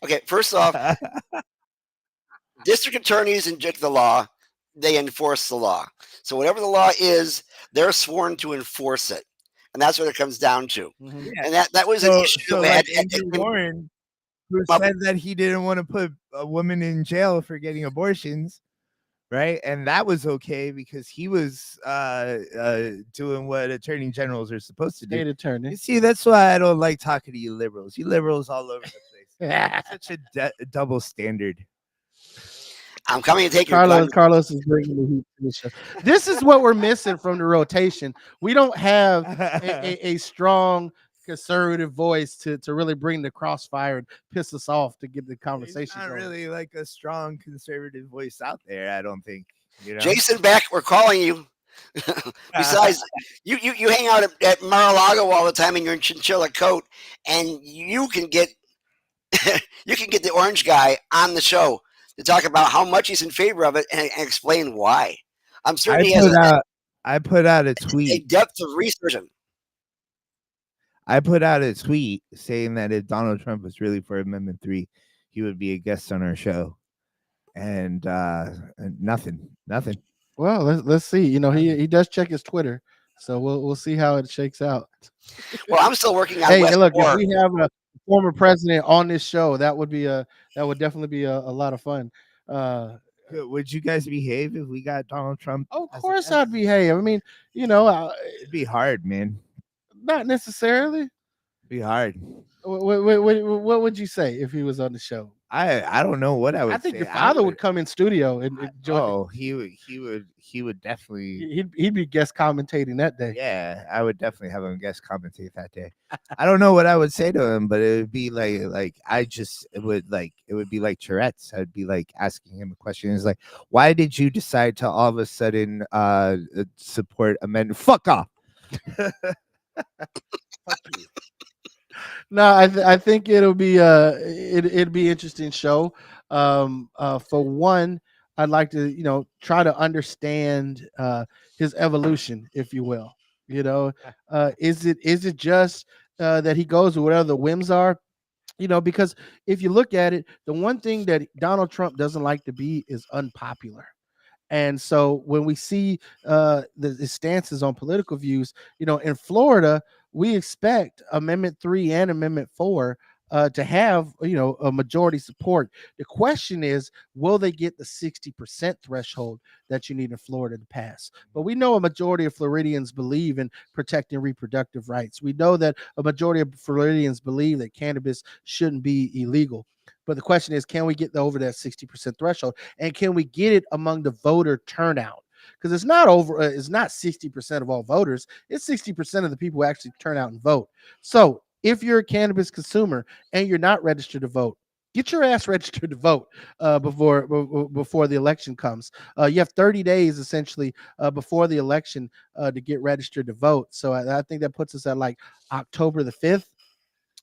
okay, first off, district attorneys inject the law; they enforce the law. So whatever the law is, they're sworn to enforce it, and that's what it comes down to. Mhm. Yeah. And that was an issue. So that like had- Andrew Warren, who Well- said that he didn't want to put a woman in jail for getting abortions, right? And that was okay because he was doing what attorney generals are supposed to do. state attorney. You see, that's why I don't like talking to you liberals. You liberals all over the place. Such a double standard. I'm coming to take your gun. Carlos is bringing the heat to the show. This is what we're missing from the rotation. We don't have a strong conservative voice to really bring the crossfire and piss us off to get the There's conversation not going. really like a strong conservative voice out there, I don't think. You know? Jason Beck, we're calling you. Besides, you hang out at Mar-a-Lago all the time in your chinchilla coat, and you can get you can get the orange guy on the show to talk about how much he's in favor of it and explain why. I'm certain he has I put out a a tweet. depth of research. I put out a tweet saying that if Donald Trump was really for Amendment 3, he would be a guest on our show. And nothing. Well, let's see. You know, he does check his Twitter, so we'll see how it shakes out. Well, I'm still working on Hey, West look, Four. if we have a former president on this show, that would definitely be a lot of fun. Would you guys behave if we got Donald Trump? Of as a course, guest? I'd behave. I mean, you know, It'd be hard, man. not necessarily. It'd be hard. What would you say if he was on the show? I don't know what I would I think say. your father would come in studio and join. Oh, he would definitely. He'd be guest commentating that day. Yeah, I would definitely have him guest commentate that day. I don't know what I would say to him, but it would be like it would be like Tourette's. I'd be like asking him a question. It's like, why did you decide to all of a sudden support amendment? Fuck off. Fuck you. No, I think it'll be it'd be interesting show. For one, I'd like to try to understand his evolution, if you will. Is it just that he goes with whatever the whims are? Because if you look at it, the one thing that Donald Trump doesn't like to be is unpopular. And so when we see the stances on political views, in Florida, we expect Amendment 3 and Amendment 4 to have, a majority support. The question is, will they get the 60% threshold that you need in Florida to pass? But we know a majority of Floridians believe in protecting reproductive rights. We know that a majority of Floridians believe that cannabis shouldn't be illegal. But the question is, can we get over that 60% threshold? And can we get it among the voter turnout? Because it's not 60% of all voters. It's 60% of the people who actually turn out and vote. So if you're a cannabis consumer and you're not registered to vote, get your ass registered to vote before the election comes. You have 30 days essentially before the election to get registered to vote. So I think that puts us at like October the 5th.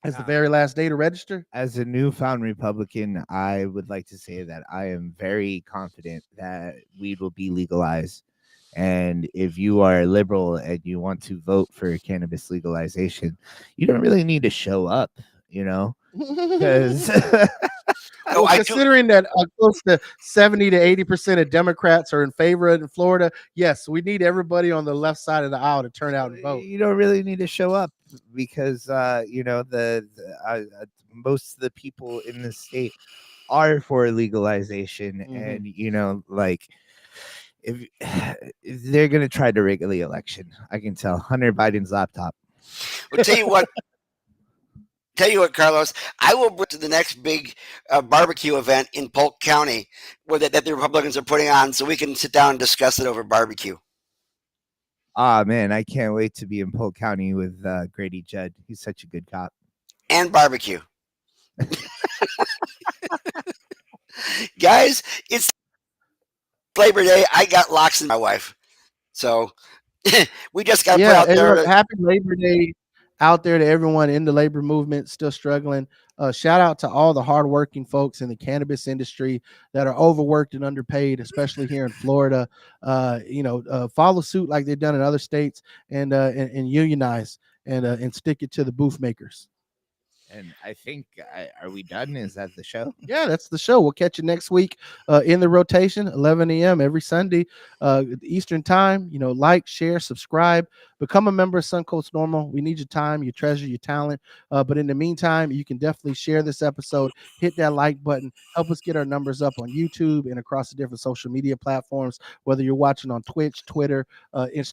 As the very last day to register? As a newfound Republican, I would like to say that I am very confident that weed will be legalized And if you are liberal and you want to vote for cannabis legalization, you don't really need to show up, because No, Well, I do. considering that close to 70 to 80% of Democrats are in favor of it in Florida, yes, we need everybody on the left side of the aisle to turn out and vote. you don't really need to show up because most of the people in the state are for legalization, and like if, if they're gonna try to rig the election, I can tell. Hunter Biden's laptop. Well, tell you what, Carlos, I will bring to the next big barbecue event in Polk County that the Republicans are putting on, so we can sit down and discuss it over barbecue. Ah, man, I can't wait to be in Polk County with Grady Judd. He's such a good cop. And barbecue. Guys, it's Labor Day. I got locks in my wife. So we just got to put out and there. look, happy Labor Day out there to everyone in the labor movement still struggling. Shout out to all the hardworking folks in the cannabis industry that are overworked and underpaid, especially here in Florida. Follow suit like they've done in other states and unionize and stick it to the booth makers. And I think, are we done? Is that the show? Yeah, that's the show. We'll catch you next week in the rotation, 11 a.m. every Sunday, Eastern time. Like, share, subscribe, become a member of Suncoast Normal. We need your time, your treasure, your talent. But in the meantime, you can definitely share this episode, hit that like button, help us get our numbers up on YouTube and across the different social media platforms, whether you're watching on Twitch, Twitter, Instagram.